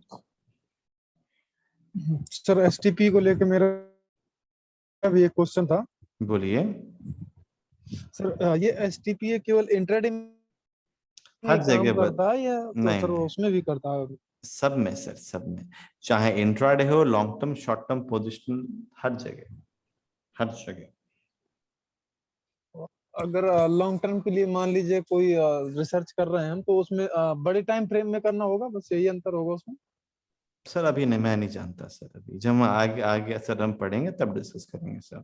सर STP को लेकर मेरा भी एक क्वेश्चन था। बोलिए। सर ये STP है केवल इंट्राडे हर में जगह काम करता है या तो नहीं सर नहीं, उसमें भी करता है? सब में सर, सब में, चाहे इंट्राडे हो, long term, short term position, हर जगह, हर जगह। अगर लॉन्ग टर्म के लिए मान लीजिए कोई रिसर्च कर रहे हैं हम, तो उसमें बड़े टाइम फ्रेम में करना होगा, बस यही अंतर होगा उसमें? सर अभी नहीं, मैं नहीं जानता सर, अभी जब हम आगे आगे सर हम पढ़ेंगे तब डिस्कस करेंगे सर।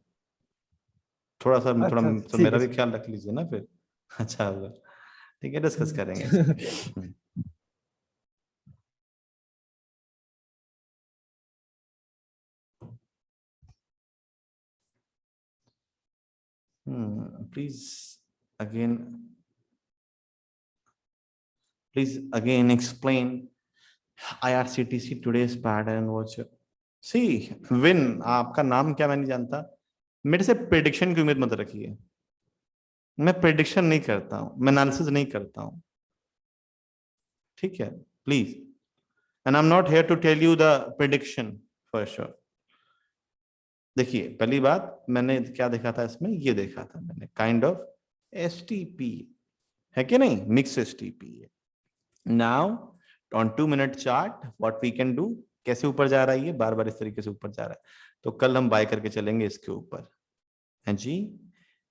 थोड़ा सा थोड़ा अच्छा सर ठीक मेरा है भी सर। ख्याल रख लीजिए ना फिर। अच्छा होगा, ठीक है, डिस्कस करेंगे इस पे। Please again explain IRCTC today's pattern watch. See, win, आपका नाम क्या मैं नहीं जानता, मेरे से प्रेडिक्शन की उम्मीद मत रखिए। मैं प्रेडिक्शन नहीं करता हूं, मैं एनालिसिस नहीं करता हूं, ठीक है, please. And I am not here to tell you the prediction for sure. देखिए पहली बात मैंने क्या देखा था इसमें, ये देखा था मैंने काइंड ऑफ STP है कि नहीं, मिक्स STP है। Now on 2 minute chart what we can do, कैसे ऊपर जा रहा है ये, बार बार इस तरीके से ऊपर जा रहा है, तो कल हम बाय करके चलेंगे इसके ऊपर, है जी,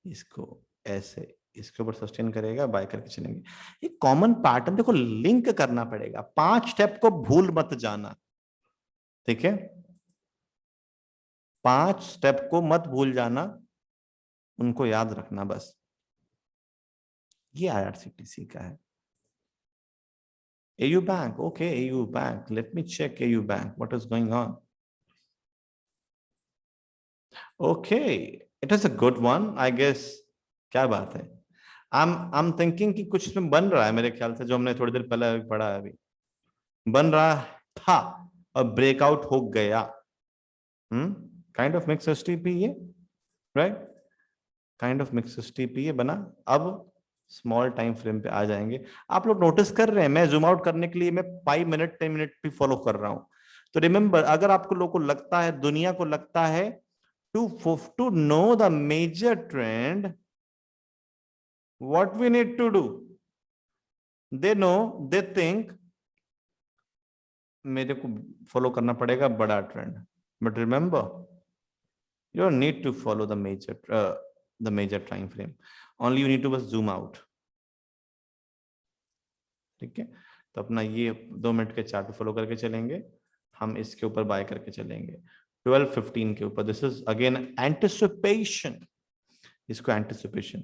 इसको ऐसे इसके ऊपर सस्टेन करेगा, बाय करके चलेंगे। ये कॉमन पैटर्न देखो, लिंक करना पड़ेगा, 5 स्टेप को भूल मत जाना, ठीक है, 5 स्टेप को मत भूल जाना, उनको याद रखना बस। ये IRCTC का है, AU Bank. Okay, AU Bank. Let me check AU Bank. What is going on? Okay, it is a good one, I guess. क्या बात है? I'm thinking कि कुछ में बन रहा है मेरे ख्याल से, जो हमने थोड़ी देर पहले पढ़ा है, अभी बन रहा था और ब्रेकआउट हो गया. काइंड ऑफ मिक्स एसटीपी ये, right? Kind of mix STP ये बना. अब स्मॉल टाइम फ्रेम पे आ जाएंगे. आप लोग नोटिस कर रहे हैं, मैं जूम आउट करने के लिए मैं 5 मिनट 10 मिनट भी फॉलो कर रहा हूं. तो रिमेंबर, अगर आपको लोगों को लगता है, दुनिया को लगता है, to know the major trend, what we need to do? They think मेरे को फॉलो करना पड़ेगा बड़ा trend. But remember, you don't need to follow the major time frame. Only you need to बस zoom out. ठीक है? तो अपना ये 2 मिनट के चार्ट फॉलो करके चलेंगे. हम इसके ऊपर बाय करके चलेंगे 12:15 के ऊपर. This is again anticipation. इसको एंटिसिपेशन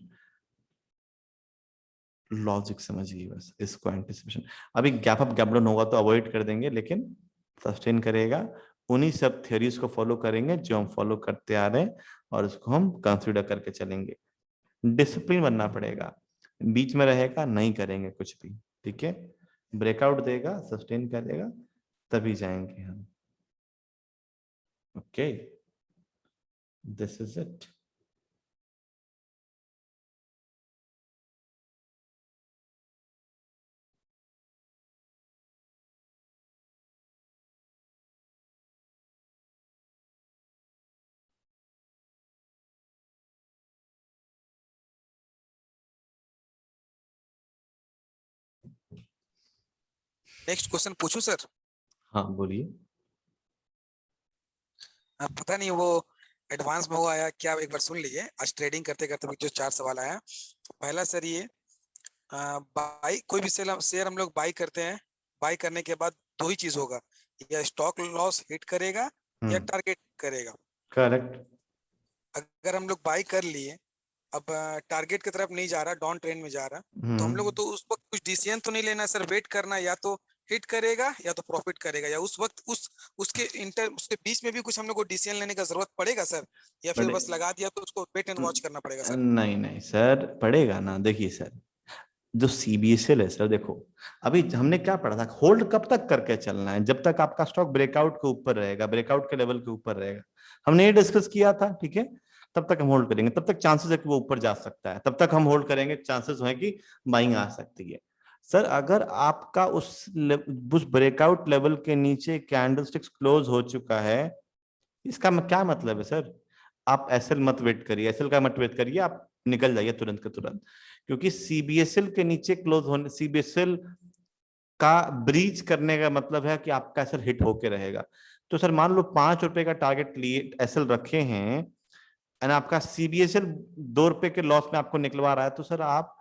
लॉजिक समझिए बस, इसको एंटिसिपेशन. अभी गैप अप गैप डाउन होगा तो अवॉइड कर देंगे, लेकिन सस्टेन करेगा. उन्हीं सब थ्योरीज को फॉलो करेंगे जो हम फॉलो करते आ रहे हैं, और उसको हम कंसीडर करके चलेंगे. डिसिप्लिन बनना पड़ेगा. बीच में रहेगा नहीं करेंगे कुछ भी. ठीक है? ब्रेकआउट देगा, सस्टेन करेगा, तभी जाएंगे हम. Okay, this is it. Next question पूछूं सर? हाँ बोलिए. पता नहीं वो एडवांस में हुआ आया क्या, एक बार सुन लीजिए. आज ट्रेडिंग करते करते जो 4 सवाल आया. पहला सर ये, बाई कोई भी शेयर हम लोग बाई करते हैं, बाई करने के बाद 2 ही चीज होगा, या स्टॉक लॉस हिट करेगा या टारगेट करेगा. करेक्ट. अगर हम लोग बाई कर लिए, अब टारगेट की तरफ नहीं जा रहा, डाउन ट्रेंड में जा रहा, तो हम लोग को तो उस वक्त कुछ डिसीजन तो नहीं लेना सर, वेट करना, या तो हिट करेगा या तो प्रॉफिट करेगा, या उस वक्त उसके बीच में भी कुछ हम लोग को डिसीजन लेने का जरूरत पड़ेगा सर, या फिर बस लगा दिया तो उसको वेट एंड वॉच करना पड़ेगा सर? नहीं नहीं सर, पड़ेगा ना. देखिए सर, जो CBSL है सर, देखो अभी हमने क्या पढ़ा था, होल्ड कब तक करके चलना है? जब तक आपका स्टॉक ब्रेकआउट के ऊपर रहेगा, ब्रेकआउट के लेवल के ऊपर रहेगा. हमने ये डिस्कस किया था. ठीक है? तब तक हम होल्ड करेंगे, तब तक चांसेस है कि वो ऊपर जा सकता है, तब तक हम होल्ड करेंगे, चांसेस है कि बाइंग आ सकती है. सर अगर आपका उस ब्रेकआउट लेवल के नीचे कैंडलस्टिक्स क्लोज हो चुका है, इसका क्या मतलब है सर? आप एसएल मत वेट करिए, एसएल का मत वेट करिए, आप निकल जाइए तुरंत के तुरंत. क्योंकि CBSL के नीचे क्लोज होने, CBSL का ब्रीच करने का मतलब है कि आपका एसएल हिट होके रहेगा. तो सर मान लो 5 रुपए का टारगेट लिए एसएल रखे हैं, एंड आपका CBSL 2 रुपए के लॉस में आपको निकलवा रहा है, तो सर आप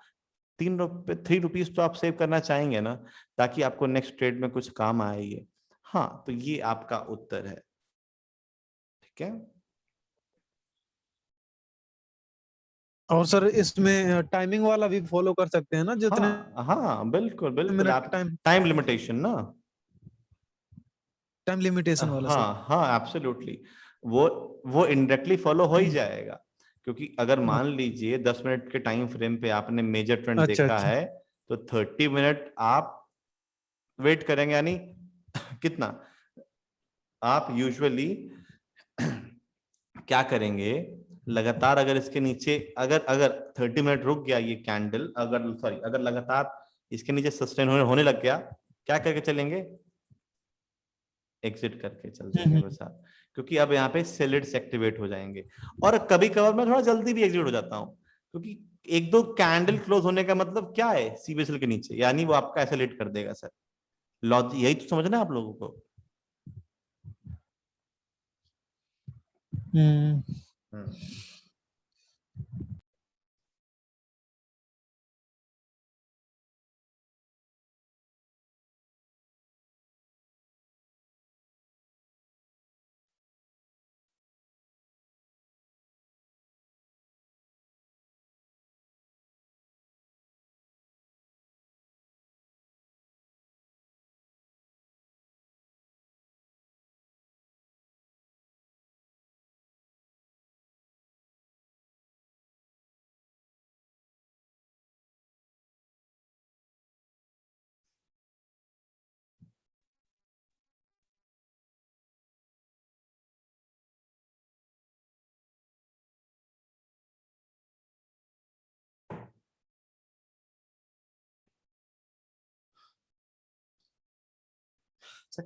3 रुपीज तो आप सेव करना चाहेंगे ना, ताकि आपको नेक्स्ट ट्रेड में कुछ काम आए ये. हाँ, तो ये आपका उत्तर है. ठीक है? और सर इसमें टाइमिंग वाला भी फॉलो कर सकते हैं ना, जितने हाँ बिल्कुल बिल्कुल. मिनट आप टाइम टाइम लिमिटेशन ना. टाइम लिमिटेशन वाला सर? हाँ हाँ एब्सोल्युटली. वो इनडायरेक्टली फॉलो हो ही जाएगा. क्योंकि अगर मान लीजिए 10 मिनट के टाइम फ्रेम पे आपने मेजर ट्रेंड अच्छा देखा अच्छा. है, तो 30 मिनट आप वेट करेंगे, यानी कितना आप यूजुअली क्या करेंगे, लगातार अगर इसके नीचे अगर अगर 30 मिनट रुक गया ये कैंडल, अगर लगातार इसके नीचे सस्टेन होने लग गया, क्या करके चलेंगे? एग्जिट करके चल देंगे बस आप. क्योंकि अब यहाँ पे सेलिड्स एक्टिवेट हो जाएंगे. और कभी कभार मैं थोड़ा जल्दी भी एग्जिट हो जाता हूँ, क्योंकि 1-2 कैंडल क्लोज होने का मतलब क्या है CBSL के नीचे, यानी वो आपका ऐसा लेट कर देगा सर. लॉजिक यही तो समझना है आप लोगों को. हम्म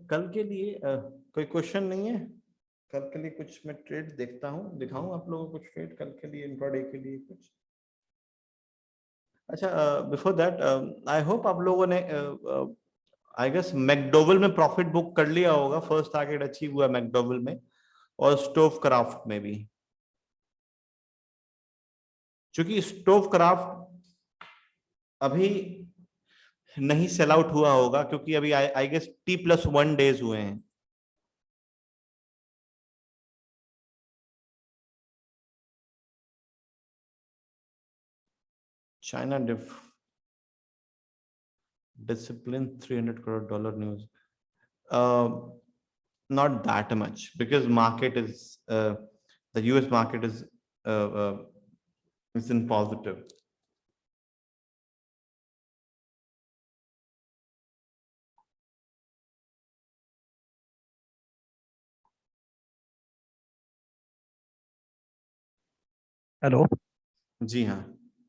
कल के लिए कोई क्वेश्चन नहीं है? कल के लिए कुछ मैं ट्रेड देखता हूँ, दिखाऊं आप लोगों को कुछ ट्रेड कल के लिए, इंट्राडे के लिए कुछ? अच्छा, बिफोर दैट आई होप आप लोगों ने आई गेस मैकडोवेल में प्रॉफिट बुक कर लिया होगा, फर्स्ट टारगेट अचीव हुआ मैकडोवेल में और स्टोव क्राफ्ट में भी, क्योंकि स्टोव क्राफ्ट अभी नहीं सेल आउट हुआ होगा क्योंकि अभी आई गेस T+1 डेज हुए हैं। China discipline $300 crore news. Not that much because market is the US market is in positive. Hello जी हाँ।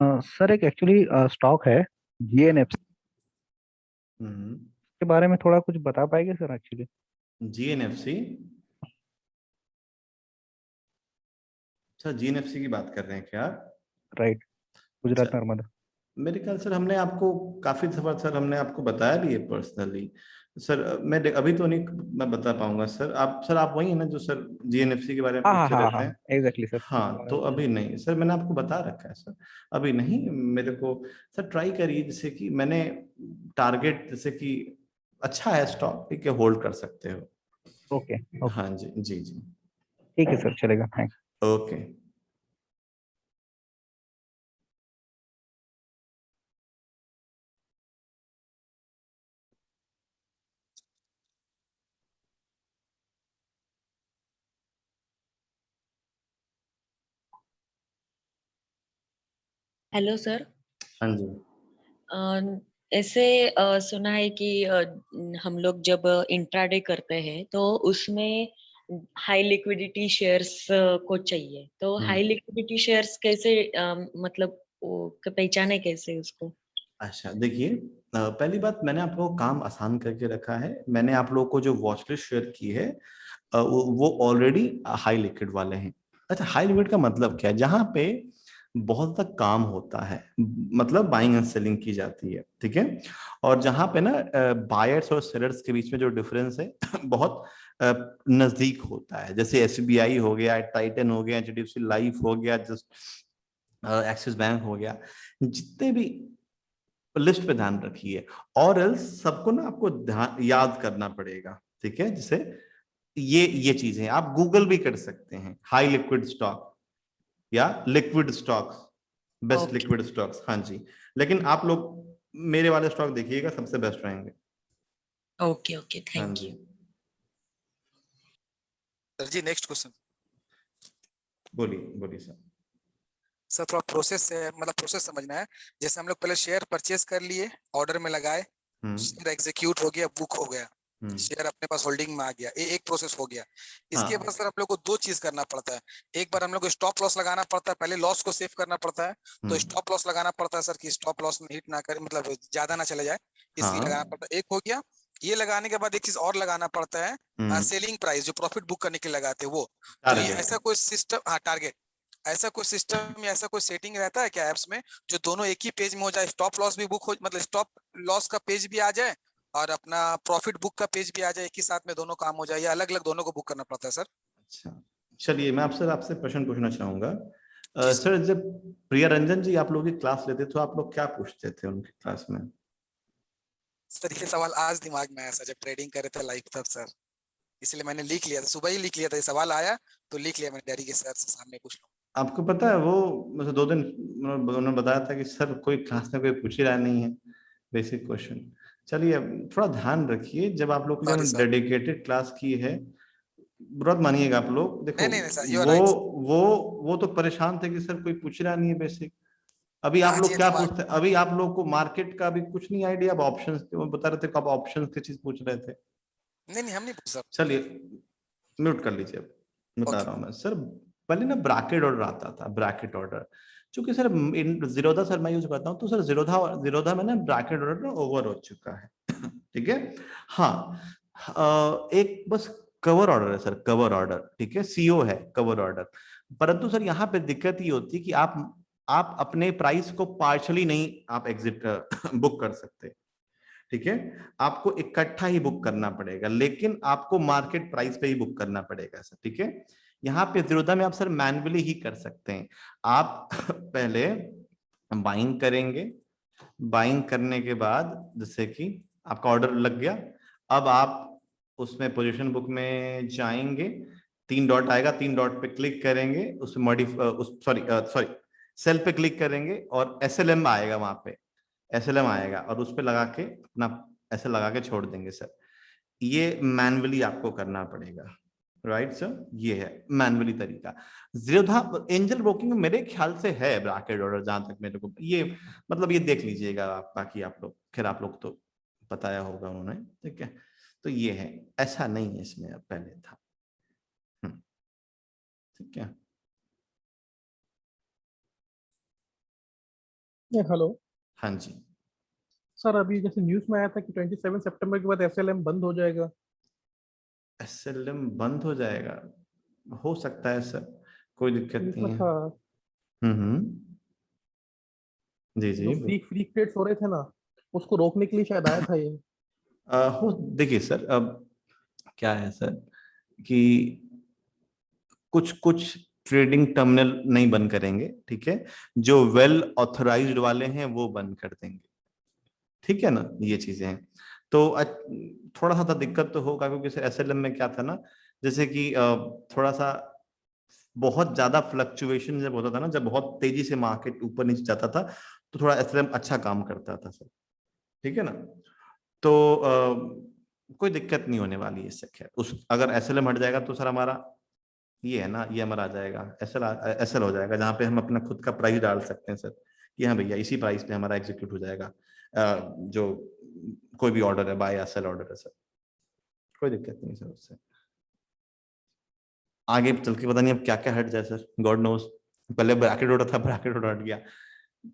सर, एक एक्चुअली स्टॉक है GNFC के बारे में थोड़ा कुछ बता पाएंगे सर? एक्चुअली GNFC, अच्छा GNFC की बात कर रहे हैं क्या? राइट, गुजरात नर्मदा। मेरे ख्याल सर हमने आपको काफी दफा सर हमने आपको बताया भी है पर्सनली सर। मैं अभी तो नहीं मैं बता पाऊंगा सर। आप वही है ना जो सर GNFC के बारे में हाँ पूछते हाँ रहते हाँ, हैं? Exactly sir. हाँ, तो अभी नहीं सर, मैंने आपको बता रखा है सर, अभी नहीं। मेरे को सर ट्राई करिए, जैसे कि मैंने टारगेट जैसे कि अच्छा है स्टॉक, ठीक है, होल्ड कर सकते हो। ओके हाँ जी जी जी, ठीक है सर, चलेगा, थैंक्स। ओके। Hello sir. हाँ जी। ऐसे सुना है कि हम लोग जब इंट्राडे करते हैं तो उसमें हाई लिक्विडिटी शेयर्स को चाहिए, तो हाई लिक्विडिटी शेयर्स कैसे मतलब पहचाने कैसे उसको? अच्छा देखिए, पहली बात मैंने आप लोगों को काम आसान करके रखा है। मैंने आप लोगों को जो वॉच लिस्ट शेयर की है वो ऑलरेडी हाई लिक्विड वाले हैं। अच्छा, हाई लिक्विड का मतलब क्या है? जहां पे बहुत ज्यादा काम होता है, मतलब बाइंग एंड सेलिंग की जाती है, ठीक है, और जहां पे ना बायर्स और सेलर्स के बीच में जो डिफरेंस है बहुत नजदीक होता है, जैसे SBI हो गया, टाइटन हो गया, HDFC लाइफ हो गया, जस्ट एक्सिस बैंक हो गया, जितने भी लिस्ट पे ध्यान रखिए। और एल्स सबको ना आपको ध्यान याद करना पड़ेगा, ठीक है। जैसे ये चीजें आप गूगल भी कर सकते हैं, हाई लिक्विड स्टॉक या liquid stocks, best liquid stocks, हाँ जी। लेकिन आप लोग मेरे वाले स्टॉक देखिएगा, सबसे बेस्ट रहेंगे। ओके ओके, हाँ थैंक जी। यू सर जी। Next question. बोलिए बोलिए सर। सर थोड़ा प्रोसेस मतलब प्रोसेस समझना है। जैसे हम लोग पहले शेयर परचेज कर लिए, ऑर्डर में लगाए, शेयर एग्जीक्यूट हो गया, बुक हो गया, शेयर अपने पास होल्डिंग में आ गया, ये एक प्रोसेस हो गया। इसके बाद सर हम लोग को दो चीज करना पड़ता है। एक बार हम लोग को स्टॉप लॉस लगाना पड़ता है, पहले लॉस को सेव करना पड़ता है, तो स्टॉप लॉस लगाना पड़ता है सर कि स्टॉप लॉस में हिट ना करे, मतलब ज्यादा ना चले जाए, इसलिए लगाना पड़ता है। एक हो गया। ये लगाने के बाद एक चीज और लगाना पड़ता है, सेलिंग प्राइस, जो प्रॉफिट बुक करने के लिए लगाते हैं वो। तो ये ऐसा कोई सिस्टम, हाँ टारगेट, ऐसा कोई सिस्टम या ऐसा कोई सेटिंग रहता है क्या एप्स में जो दोनों एक ही पेज में हो जाए, स्टॉप लॉस भी बुक हो, मतलब स्टॉप लॉस का पेज भी आ जाए और अपना प्रॉफिट बुक का पेज भी आ जाए, एक ही साथ में दोनों काम हो जाए, या अलग अलग दोनों को बुक करना पड़ता है सर? अच्छा चलिए, मैं आपसे प्रश्न पूछना चाहूंगा। सर जब प्रिया रंजन जी आप लोग की क्लास लेते तो आप लोग क्या पूछते थे उनकी क्लास में? सर ये सवाल आज दिमाग में आया सर, जब ट्रेडिंग कर रहे थे लाइव तब सर, इसलिए मैंने लिख लिया था, सुबह ही लिख लिया था, ये सवाल आया तो लिख लिया मैंने डैडी के सर से सामने पूछ लूं। आपको पता है वो मुझे 2 दिन उन्होंने बताया था कि सर कोई क्लास में कोई पूछ ही रहा नहीं है बेसिक क्वेश्चन। चलिए थोड़ा ध्यान रखिए, जब आप लोग ने डेडिकेटेड क्लास की है, बुरा मत मानिएगा आप लोग। देखो नहीं, नहीं, सर, वो तो परेशान थे कि सर कोई पूछ रहा नहीं है बेसिक। अभी आप हाँ लोग जी, क्या पूछते हैं? अभी आप लोग को मार्केट का भी कुछ नहीं आइडिया, अब ऑप्शंस बता रहे थे, कब ऑप्शंस की चीज पूछ रहे थे। नहीं हम नहीं पूछ सकते। चलिए म्यूट कर लीजिए, अब बता रहा हूँ मैं सर। पहले ना ब्रैकेट ऑर्डर आता था, ब्रैकेट ऑर्डर, चूंकि सर जीरोधा सर मैं यूज करता हूँ, तो सर जीरोधा में ना ब्रैकेट ऑर्डर ओवर हो चुका है ठीक है। हाँ, एक बस कवर ऑर्डर है सर, कवर ऑर्डर, ठीक है, सीओ है कवर ऑर्डर। परंतु सर यहाँ पे दिक्कत ये होती है कि आप अपने प्राइस को पार्शली नहीं आप एग्जिट बुक कर सकते, ठीक है, आपको इकट्ठा ही बुक करना पड़ेगा, लेकिन आपको मार्केट प्राइस पे ही बुक करना पड़ेगा सर, ठीक है। यहाँ पे जीरोधा में आप सर मैन्युअली ही कर सकते हैं। आप पहले बाइंग करेंगे, बाइंग करने के बाद जैसे कि आपका ऑर्डर लग गया, अब आप उसमें पोजीशन बुक में जाएंगे, 3 डॉट आएगा, 3 डॉट पे क्लिक करेंगे, उसमें सॉरी सेल पे क्लिक करेंगे और एसएलएम आएगा, वहां पे एसएलएम आएगा और उस पे लगा के अपना ऐसे लगा के छोड़ देंगे सर। ये मैन्युअली आपको करना पड़ेगा, राइट सर, ये है मैन्युअली तरीका। जीरोधा एंजल ब्रोकिंग में मेरे ख्याल से है ब्रैकेट ऑर्डर, जहां तक मेरे को ये मतलब ये देख लीजिएगा आप, बाकी आप लोग खैर आप लोग तो बताया होगा उन्होंने, ठीक है। तो ये है, ऐसा नहीं है इसमें, अब पहले था, ठीक है। हेलो हाँ जी सर, अभी जैसे न्यूज़ में आया था कि 27 सितंबर के बाद एसएलएम बंद हो जाएगा। एसएलएम बंद हो जाएगा, हो सकता है सर, कोई दिक्कत नहीं इसमें है। था जी जो जी फ्री ट्रेड्स हो रहे थे ना, उसको रोकने के लिए शायद आया था ये। हो देखिए सर, अब क्या है सर कि कुछ कुछ ट्रेडिंग टर्मिनल नहीं बंद करेंगे, ठीक है, जो वेल ऑथराइज्ड वाले हैं वो बंद कर देंगे, ठीक है ना, ये चीजें हैं। तो थोड़ा सा दिक्कत तो होगा, क्योंकि सर एसएलएम में क्या था ना, जैसे कि थोड़ा सा बहुत ज्यादा फ्लक्चुएशन जब होता था ना, जब बहुत तेजी से मार्केट ऊपर नीचे जाता था, तो थोड़ा एसएलएम अच्छा काम करता था सर, ठीक है ना। तो कोई दिक्कत नहीं होने वाली है इससे, खैर उस अगर एसएलएम हट जाएगा तो सर हमारा ये है ना, ये हमारा आ जाएगा, एसएल हो जाएगा, जहाँ पे हम अपना खुद का प्राइस डाल सकते हैं सर कि हाँ भैया इसी प्राइस पे हमारा एग्जीक्यूट हो जाएगा, जो कोई भी ऑर्डर है, बाय या सेल ऑर्डर है सर, कोई दिक्कत नहीं सर उससे। आगे चल के पता नहीं अब क्या क्या हट जाए सर, गॉड नोस। पहले ब्रैकेट ऑर्डर था, ब्रैकेट ऑर्डर हट गया,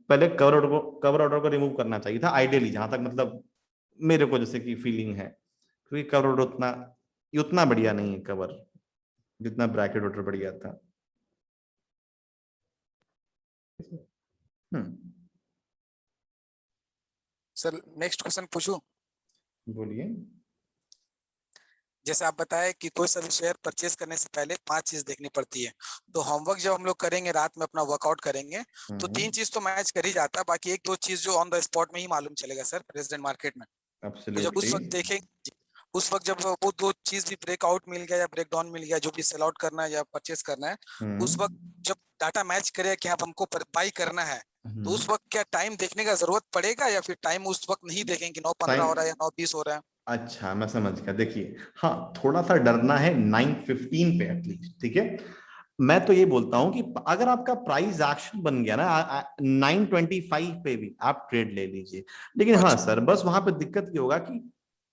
पहले कवर ऑर्डर को रिमूव करना चाहिए था आइडियली, जहां तक मतलब मेरे को जैसे कि फीलिंग है, क्योंकि कवर ऑर्डर उतना बढ़िया नहीं है कवर, जितना ब्रैकेट ऑर्डर बढ़िया था। सर नेक्स्ट क्वेश्चन पूछूं? बोलिए। जैसे आप बताए कि कोई सा भी शेयर परचेज करने से पहले 5 चीज देखनी पड़ती है, तो होमवर्क जब हम लोग करेंगे, रात में अपना वर्कआउट करेंगे, तो 3 चीज तो मैच कर ही जाता है, बाकी 1-2 चीज जो ऑन द स्पॉट में ही मालूम चलेगा सर प्रेजेंट मार्केट में। तो जब उस वक्त देखेंगे, उस वक्त जब वो 2 चीज भी ब्रेकआउट मिल गया या ब्रेक डाउन मिल गया, जो भी सेल आउट करना है या परचेज करना है, उस वक्त जब डाटा मैच करे कि हाँ हमको बाई करना है, तो उस वक्त क्या टाइम देखने का जरूरत पड़ेगा या फिर टाइम उस वक्त नहीं देखेंगे 9:15 हो रहा है या 9:20 हो रहा है? अच्छा मैं समझ गया, देखिए हाँ थोड़ा सा डरना है 9:15 पे एटलीस्ट, ठीक है। मैं तो ये बोलता हूं कि अगर आपका प्राइस एक्शन बन गया ना 9:25 पे भी आप ट्रेड ले लीजिए, लेकिन हाँ सर बस वहां पे दिक्कत ये होगा कि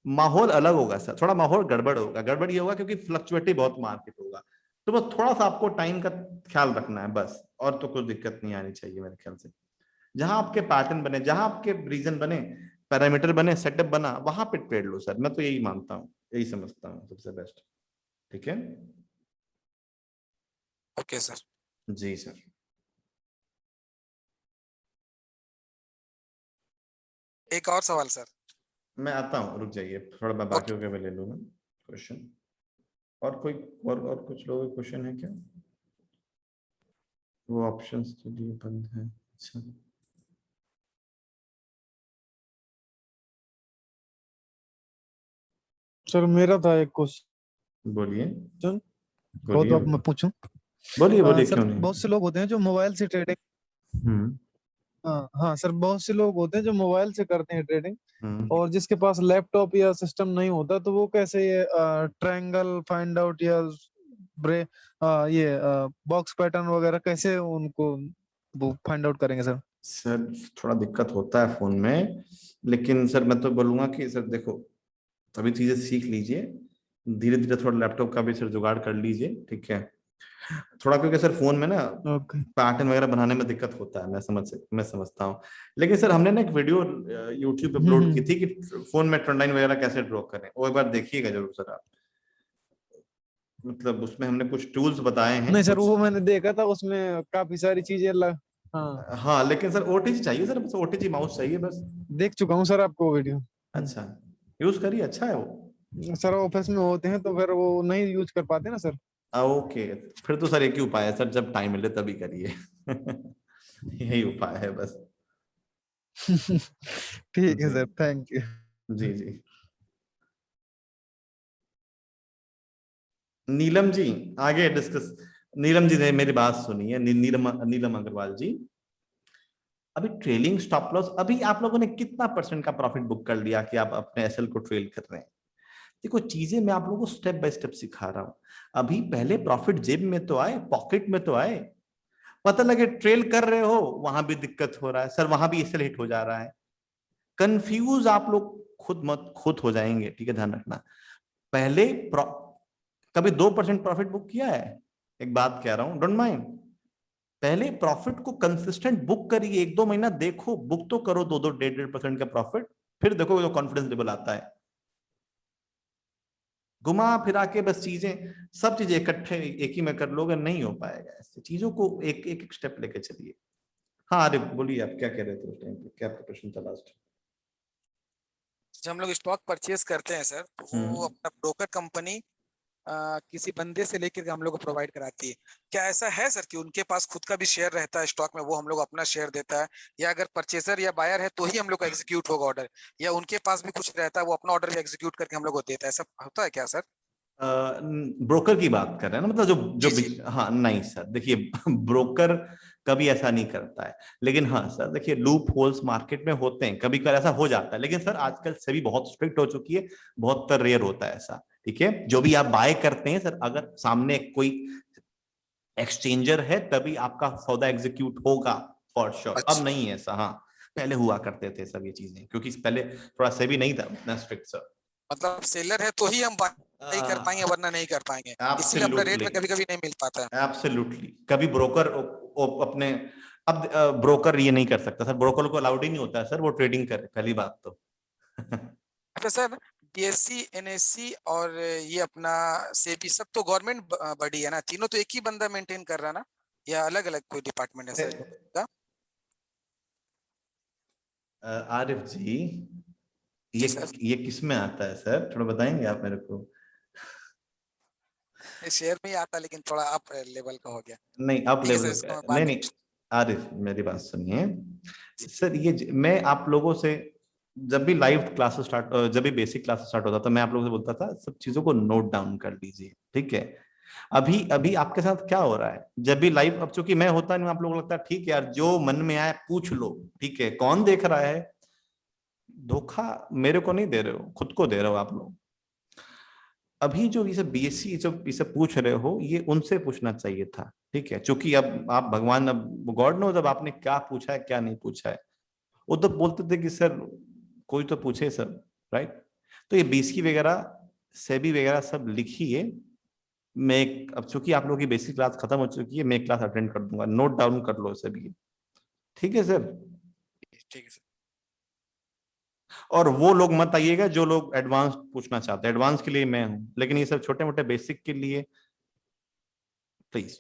माहौल अलग होगा सर, थोड़ा माहौल गड़बड़ होगा, गड़बड़ ये होगा क्योंकि फ्लक्चुएटिव बहुत मार्केट होगा, तो बस थोड़ा सा आपको टाइम का ख्याल रखना है बस, और तो कोई दिक्कत नहीं आनी चाहिए मेरे ख्याल से। जहां आपके पैटर्न बने, जहां आपके रीजन बने, पैरामीटर बने, सेटअप बना, वहां पे ट्रेड लो सर, मैं तो यही मानता हूँ, यही समझता हूँ सबसे बेस्ट, ठीक है। Okay sir. जी सर। एक और सवाल सर। मैं आता हूँ, रुक जाइए थोड़ा, मैं बाकियों के भी ले लूंगा क्वेश्चन। और कोई और कुछ लोगों के क्वेश्चन है क्या? वो ऑप्शंस के लिए बंद है, अच्छा सर मेरा था एक क्वेश्चन। बोलिए बहुत अब मैं पूछूं? बोलिए सर क्यों नहीं। बहुत से लोग होते हैं जो मोबाइल से ट्रेडिंग, हाँ सर बहुत से लोग होते हैं जो मोबाइल से करते हैं ट्रेडिंग, और जिसके पास लैपटॉप या सिस्टम नहीं होता, तो वो कैसे ये ट्रायंगल फाइंड आउट या ये बॉक्स पैटर्न वगैरह कैसे उनको वो फाइंड आउट करेंगे सर? सर थोड़ा दिक्कत होता है फोन में, लेकिन सर मैं तो बोलूंगा कि सर देखो अभी चीजें सीख लीजिए, धीरे धीरे थोड़ा लैपटॉप का भी सर जुगाड़ कर लीजिए, ठीक है। थोड़ा क्योंकि सर फोन में ना पैटर्न वगैरह बनाने में दिक्कत होता है, मैं समझता हूँ, लेकिन सर हमने ना एक वीडियो यूट्यूब पे अपलोड की थी कि फोन में ट्रेंड लाइन वगैरह कैसे ड्रॉ करें, वो एक बार देखिएगा जरूर सर आप। मतलब उसमें हमने कुछ टूल्स बताए हैं। नहीं सर, वो मैंने देखा था, उसमें काफी सारी चीजें हाँ हाँ लेकिन सर ओटीजी चाहिए सर, बस ओटीजी माउस चाहिए बस। देख चुका हूँ सर आपको वीडियो। अच्छा यूज करिए, अच्छा है वो। सर ऑफिस में होते हैं तो फिर वो नहीं यूज कर पाते ना सर। ओके, फिर तो सर एक ही उपाय है सर, जब टाइम मिले तभी करिए। यही उपाय है बस। ठीक है जी सर, थैंक यू। जी जी। नीलम जी आगे डिस्कस। नीलम जी ने मेरी बात सुनी है, नीलम अग्रवाल जी। अभी ट्रेलिंग स्टॉप लॉस, अभी आप लोगों ने कितना % का प्रॉफिट बुक कर लिया कि आप अपने एसएल को ट्रेल कर रहे हैं? देखो चीजें मैं आप लोगों को स्टेप बाय स्टेप सिखा रहा हूं। अभी पहले प्रॉफिट जेब में तो आए, पॉकेट में तो आए, पता लगे ट्रेल कर रहे हो वहां भी दिक्कत हो रहा है सर, वहां भी एसएल हिट हो जा रहा है। कंफ्यूज आप लोग खुद हो जाएंगे, ठीक है, ध्यान रखना। पहले कभी 2% प्रॉफिट बुक किया है? एक बात कह रहा हूं, डोंट माइंड। पहले प्रॉफिट को कंसिस्टेंट बुक करिए, 1-2 महीना देखो, बुक तो करो 2-2, 1.5% का प्रॉफिट, फिर देखो जो कॉन्फिडेंस लेवल आता है। घुमा फिरा के बस सब चीजें इकट्ठे एक ही में कर लोगे, नहीं हो पाएगा। ऐसे चीजों को एक एक स्टेप लेके चलिए। हाँ अरे बोलिए, आप क्या कह रहे थे उस टाइम पे, क्या आपका प्रश्न था लास्ट? जब हम लोग स्टॉक परचेज करते हैं सर, तो वो अपना ब्रोकर कंपनी किसी बंदे से लेकर हम लोग को प्रोवाइड कराती है। क्या ऐसा है सर कि उनके पास खुद का भी शेयर रहता है स्टॉक में, वो हम लोग अपना शेयर देता है, या अगर परचेजर या बायर है तो ही हम लोग का एग्जीक्यूट होगा ऑर्डर, या उनके पास भी कुछ रहता है वो अपना ऑर्डर भी एग्जीक्यूट करके हम लोग को देता है, ऐसा होता है क्या सर? ब्रोकर की बात कर रहे हैं ना, मतलब हाँ नहीं सर, देखिए ब्रोकर कभी ऐसा नहीं करता है। लेकिन हाँ सर देखिए, लूप होल्स मार्केट में होते हैं, कभी कभी ऐसा हो जाता है, लेकिन सर आजकल सभी बहुत स्ट्रिक्ट हो चुकी है, बहुत रेयर होता है ऐसा। ठीक है, जो भी आप बाय करते हैं सर, अगर सामने कोई एक्सचेंजर है तभी आपका सौदा एग्जीक्यूट होगा फॉर श्योर। अच्छा। अब नहीं है ऐसा, हाँ पहले हुआ करते थे सब ये चीजें, क्योंकि पहले थोड़ा सेबी नहीं था उतना स्ट्रिक्ट सर। मतलब सेलर है तो ही हम बाय कर पाएंगे, वरना नहीं कर पाएंगे, इसीलिए अपना रेट में कभी कभी नहीं मिल पाता है। एब्सोल्युटली, कभी ब्रोकर अपने, अब ब्रोकर ये नहीं कर सकता सर, ब्रोकर को अलाउड ही नहीं होता है सर वो ट्रेडिंग करे, पहली बात तो। अच्छा सर, बीएससी, एनएससी और ये अपना सेबी सब तो गवर्नमेंट बॉडी है ना, तीनों तो एक ही बंदा मेंटेन कर रहा है ना, या अलग अलग कोई डिपार्टमेंट है सर? आरिफ जी, ये किस में आता है सर, थोड़ा बताएंगे आप मेरे को? शेयर में ही आता, लेकिन थोड़ा अप लेवल का हो गया। नहीं अप लेवल का नहीं, आरिफ मेरी बात सुनिए सर, ये मैं आप लोगों से जब भी लाइव क्लासेस स्टार्ट, जब भी बेसिक क्लासेस स्टार्ट होता था, मैं आप लोगों से बोलता था सब चीजों को नोट डाउन कर लीजिए, ठीक है? अभी अभी आपके साथ क्या हो रहा है, जब भी लाइव, अब चूंकि मैं होता नहीं, आप लोगों को लगता है ठीक है यार जो मन में आए पूछ लो, ठीक है, कौन देख रहा है? धोखा मेरे को नहीं दे रहे हो, खुद को दे रहे हो आप लोग। अभी जो ये सब बीएससी जो ये सब पूछ रहे हो, ये उनसे पूछना चाहिए था, ठीक है? क्योंकि अब आप भगवान, अब गॉड नो जब आपने क्या पूछा है क्या नहीं पूछा है। वो तो बोलते थे कि सर कोई तो पूछे सर, राइट? तो ये बीएससी वगैरह, सेबी वगैरह सब लिखिए। अब चूंकि आप लोगों की बेसिक क्लास खत्म हो चुकी है, मैं क्लास अटेंड कर दूंगा, नोट डाउन कर लो सभी, ठीक है सर? ठीक है सर। और वो लोग मत आइएगा जो लोग एडवांस पूछना चाहते हैं, एडवांस के लिए मैं हूं, लेकिन ये सब छोटे मोटे बेसिक के लिए प्लीज।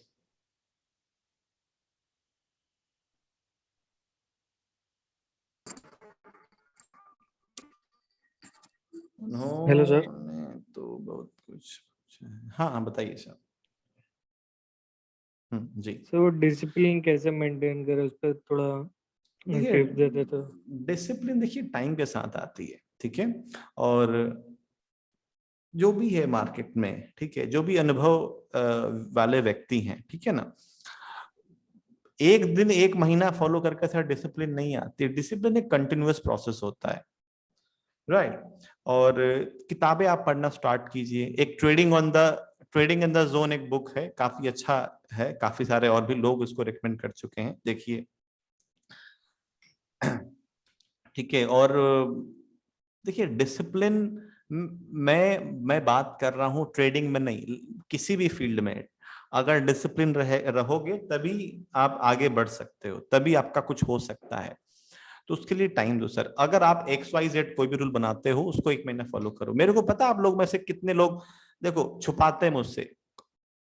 Hello sir. तो बहुत कुछ, हाँ हाँ बताइए सर। जी सर वो डिसिप्लिन कैसे मेंटेन करें, उस पर थोड़ा टिप देते तो। डिसिप्लिन देखिए टाइम के साथ आती है, ठीक है? और जो भी है मार्केट में, ठीक है, जो भी अनुभव वाले व्यक्ति हैं, ठीक है ना, एक दिन एक महीना फॉलो करके सर डिसिप्लिन नहीं आती। डिसिप्लिन एक कंटिन्यूअस प्रोसेस होता है, राइट? और किताबें आप पढ़ना स्टार्ट कीजिए। एक ट्रेडिंग इन द जोन एक बुक है, काफी अच्छा है, काफी सारे और भी लोग इसको रिकमेंड कर चुके हैं, देखिए, ठीक है? और देखिए डिसिप्लिन, मैं बात कर रहा हूं ट्रेडिंग में नहीं, किसी भी फील्ड में अगर डिसिप्लिन रहोगे तभी आप आगे बढ़ सकते हो, तभी आपका कुछ हो सकता है। तो उसके लिए टाइम दो सर। अगर आप XYZ कोई भी रूल बनाते हो उसको 1 महीना फॉलो करो। मेरे को पता आप लोग में से कितने लोग देखो छुपाते हैं मुझसे,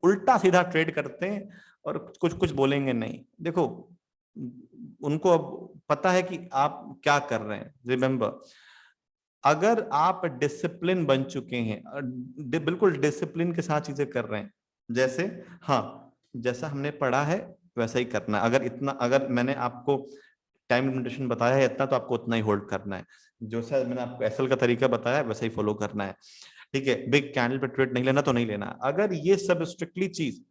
उल्टा सीधा ट्रेड करते हैं और कुछ कुछ बोलेंगे नहीं। देखो उनको अब पता है कि आप क्या कर रहे हैं। रिमेंबर, अगर आप डिसिप्लिन बन चुके हैं, बिल्कुल डिसिप्लिन के साथ चीजें कर रहे हैं, जैसे हाँ जैसा हमने पढ़ा है वैसा ही करना है। अगर मैंने आपको टाइम लिमिटेशन बताया है इतना, तो आपको उतना ही होल्ड करना है। जो सर मैंने आपको एसएल का तरीका बताया वैसा ही फॉलो करना है, ठीक है। बिग कैंडल पे ट्रेड नहीं लेना तो नहीं लेना। अगर ये सब स्ट्रिक्टली चीज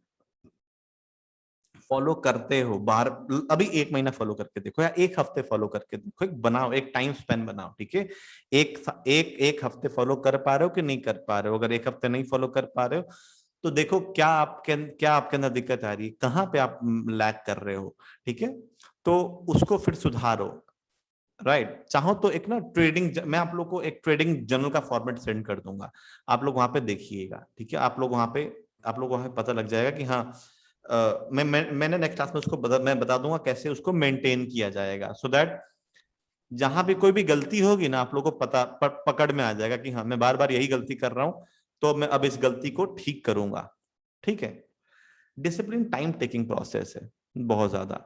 फॉलो करते हो, बाहर अभी 1 महीना फॉलो करके देखो या 1 हफ्ते फॉलो करके देखो, एक बनाओ, एक टाइम स्पेन बनाओ, ठीक है। एक हफ्ते फॉलो कर पा रहे हो कि नहीं कर पा रहे हो। अगर 1 हफ्ते नहीं फॉलो कर पा रहे हो तो देखो क्या आपके अंदर दिक्कत आ रही है, कहाँ पे आप लैग कर रहे हो, ठीक है। तो उसको फिर सुधारो, राइट। चाहो तो एक ना ट्रेडिंग, मैं आप लोग को एक ट्रेडिंग जर्नल का फॉर्मेट सेंड कर दूंगा, आप लोग वहां पे देखिएगा, ठीक है। आप लोग वहां पे पता लग जाएगा कि हाँ मैंने नेक्स्ट क्लास में उसको मैं बता दूंगा कैसे उसको मेंटेन किया जाएगा, सो दैट जहां भी कोई भी गलती होगी ना आप लोगों को पकड़ में आ जाएगा कि हाँ मैं बार बार यही गलती कर रहा हूं, तो मैं अब इस गलती को ठीक करूंगा, ठीक है। डिसिप्लिन टाइम टेकिंग प्रोसेस है बहुत ज्यादा,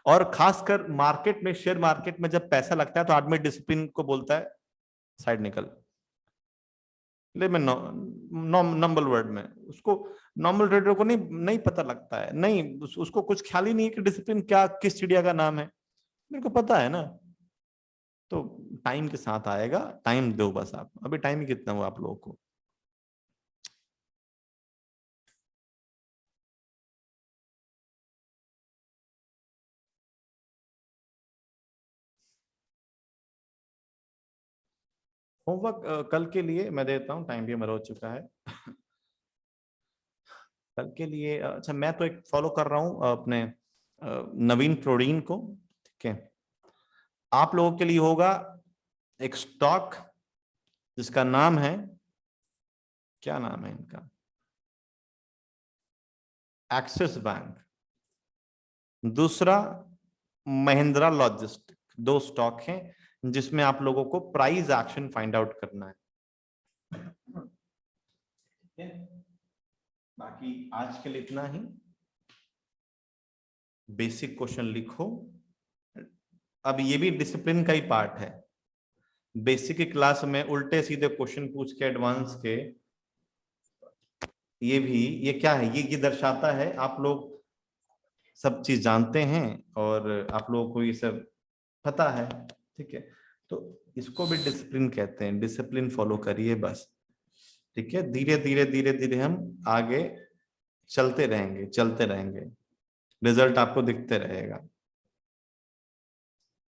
और खासकर मार्केट में, शेयर मार्केट में जब पैसा लगता है तो आदमी डिसिप्लिन को बोलता है साइड निकल ले। मैं नॉर्मल वर्ड में उसको, नॉर्मल ट्रेडर को नहीं पता लगता है, नहीं उसको कुछ ख्याल ही नहीं है कि डिसिप्लिन क्या, किस चिड़िया का नाम है। मेरे को पता है ना। तो टाइम के साथ आएगा, टाइम दो बस। आप अभी टाइम ही कितना हुआ आप लोगों को? होमवर्क कल के लिए मैं देता हूँ, टाइम भी हमारा हो चुका है। कल के लिए अच्छा मैं तो एक फॉलो कर रहा हूँ अपने नवीन फ्लोरिन को, ठीक है। आप लोगों के लिए होगा एक स्टॉक जिसका नाम है, क्या नाम है इनका, एक्सिस बैंक। दूसरा महिंद्रा लॉजिस्टिक। 2 स्टॉक हैं जिसमें आप लोगों को प्राइस एक्शन फाइंड आउट करना है। बाकी आज के लिए इतना ही। बेसिक क्वेश्चन लिखो। अब ये भी डिसिप्लिन का ही पार्ट है। बेसिक की क्लास में उल्टे सीधे क्वेश्चन पूछ के एडवांस के, ये क्या है, ये दर्शाता है आप लोग सब चीज जानते हैं और आप लोगों को ये सब पता है, ठीक है। तो इसको भी डिसिप्लिन कहते हैं। डिसिप्लिन फॉलो करिए बस, ठीक है। धीरे धीरे धीरे धीरे हम आगे चलते रहेंगे, रिजल्ट आपको दिखते रहेगा।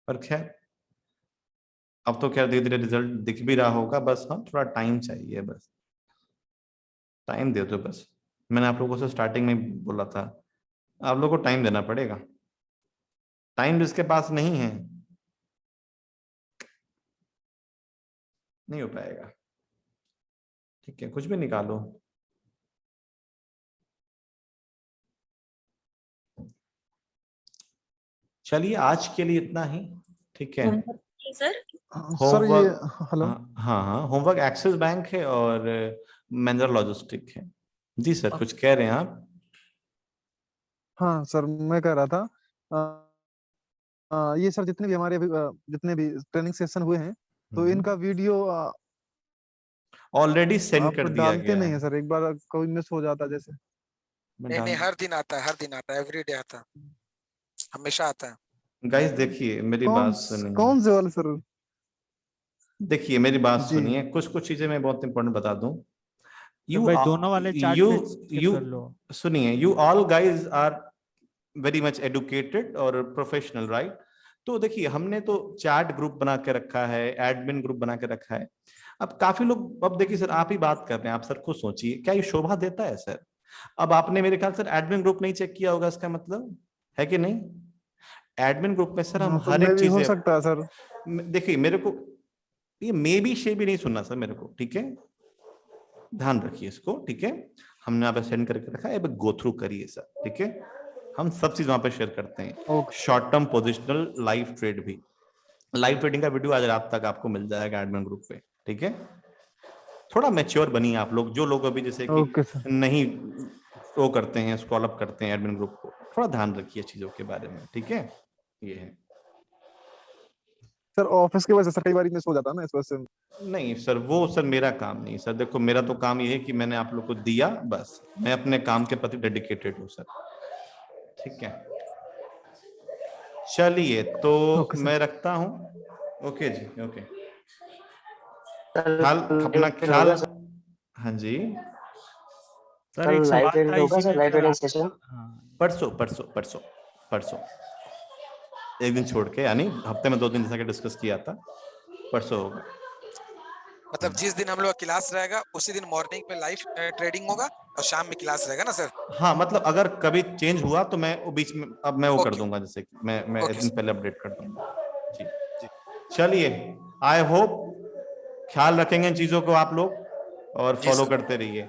पर खैर अब तो खैर धीरे धीरे रिजल्ट दिख भी रहा होगा, बस हाँ थोड़ा टाइम चाहिए, बस टाइम दे दो बस। मैंने आप लोगों से स्टार्टिंग में बोला था, आप लोगों को टाइम देना पड़ेगा। टाइम जिसके पास नहीं है नहीं हो पाएगा, ठीक है। कुछ भी निकालो। चलिए आज के लिए इतना ही, ठीक है। सर सर ये होमवर्क, हेलो, हाँ होमवर्क एक्सिस बैंक है और महिंद्रा लॉजिस्टिक है। जी सर कुछ कह रहे हैं आप? हाँ सर मैं कह रहा था ये सर जितने भी हमारे अभी जितने भी ट्रेनिंग सेशन हुए हैं तो इनका वीडियो ऑलरेडी सेंड आप कर दिया डालते गया नहीं है। है सर, एक बार कोई मिस हो जाता जैसे। नहीं हर दिन आता है, हर दिन आता है, एवरी डे आता है, हमेशा आता है। गाइस देखिए मेरी बात सुनिए, कौन से वाले सर? देखिए मेरी बात जी सुनिए, कुछ चीजें मैं बहुत इंपॉर्टेंट बता दूं। तो भाई दोनों वाले चार्ट पे skip कर लो। सुनिए, you all guys are very much educated और प्रोफेशनल, राइट। तो देखिए हमने तो चैट ग्रुप बना के रखा है, एडमिन ग्रुप बना के रखा है। अब काफी लोग, अब देखिए सर आप ही बात कर रहे हैं, आप सर खुद सोचिए क्या ये शोभा देता है सर? अब आपने मेरे ख्याल सर एडमिन ग्रुप नहीं चेक किया होगा, इसका मतलब है कि नहीं? एडमिन ग्रुप में सर हम हाँ, तो हर मैं एक भी हो चीजें, सकता है सर। देखिए मेरे को ये मे बी शे भी नहीं सुनना सर मेरे को, ठीक है। ध्यान रखिए इसको, ठीक है। हमने आप सेंड करके रखा है, अब गो थ्रू करिए सर, ठीक है। हम सब चीज वहां पे शेयर करते हैं, okay short term positional live trade भी। लाइव ट्रेडिंग का वीडियो आज रात तक आपको मिल जाएगा एडमिन ग्रुप पे, ठीक है। थोड़ा मैच्योर बनिए आप लोग, जो लोग अभी जैसे कि ओके सर। नहीं वो करते हैं, स्क्रॉल अप करते हैं एडमिन ग्रुप को, थोड़ा ध्यान रखिए चीजों के बारे में, ठीक है। ये है सर ऑफिस की वजह से सर कई बार मिस हो जाता है ना, इस वजह से। नहीं सर, वो सर मेरा काम नहीं सर। देखो मेरा तो काम ये है कि मैंने आप लोग को दिया, बस मैं अपने काम के प्रति डेडिकेटेड हूँ सर, ठीक है। चलिए तो ओके सर। मैं रखता हूँ। ओके जी, ओके। कल ख्याल अपना लाइव ट्रेड ख्याल। होगा सर? हाँ जी, सर कल एक लाइव सवाल ट्रेड था होगा इसी सर, में लाइव सर ट्रेडिंग सेशन? हाँ परसों परसों परसों परसों, एक दिन छोड़ के, यानी हफ्ते में 2 दिन जैसा कि डिस्कस किया था, परसों होगा। मतलब जिस दिन हम लोग का क्लास रहेगा उसी दिन मॉर्निंग में लाइव ट्रेडिंग होगा और शाम में क्लास रहेगा ना सर? हाँ मतलब अगर कभी चेंज हुआ तो मैं वो बीच में, अब मैं वो कर ओके दूंगा, जैसे कि मैं एक ओके दिन सर। पहले अपडेट कर दूंगा जी। जी चलिए, आई होप ख्याल रखेंगे इन चीजों को आप लोग और जी फॉलो सर। करते रहिए।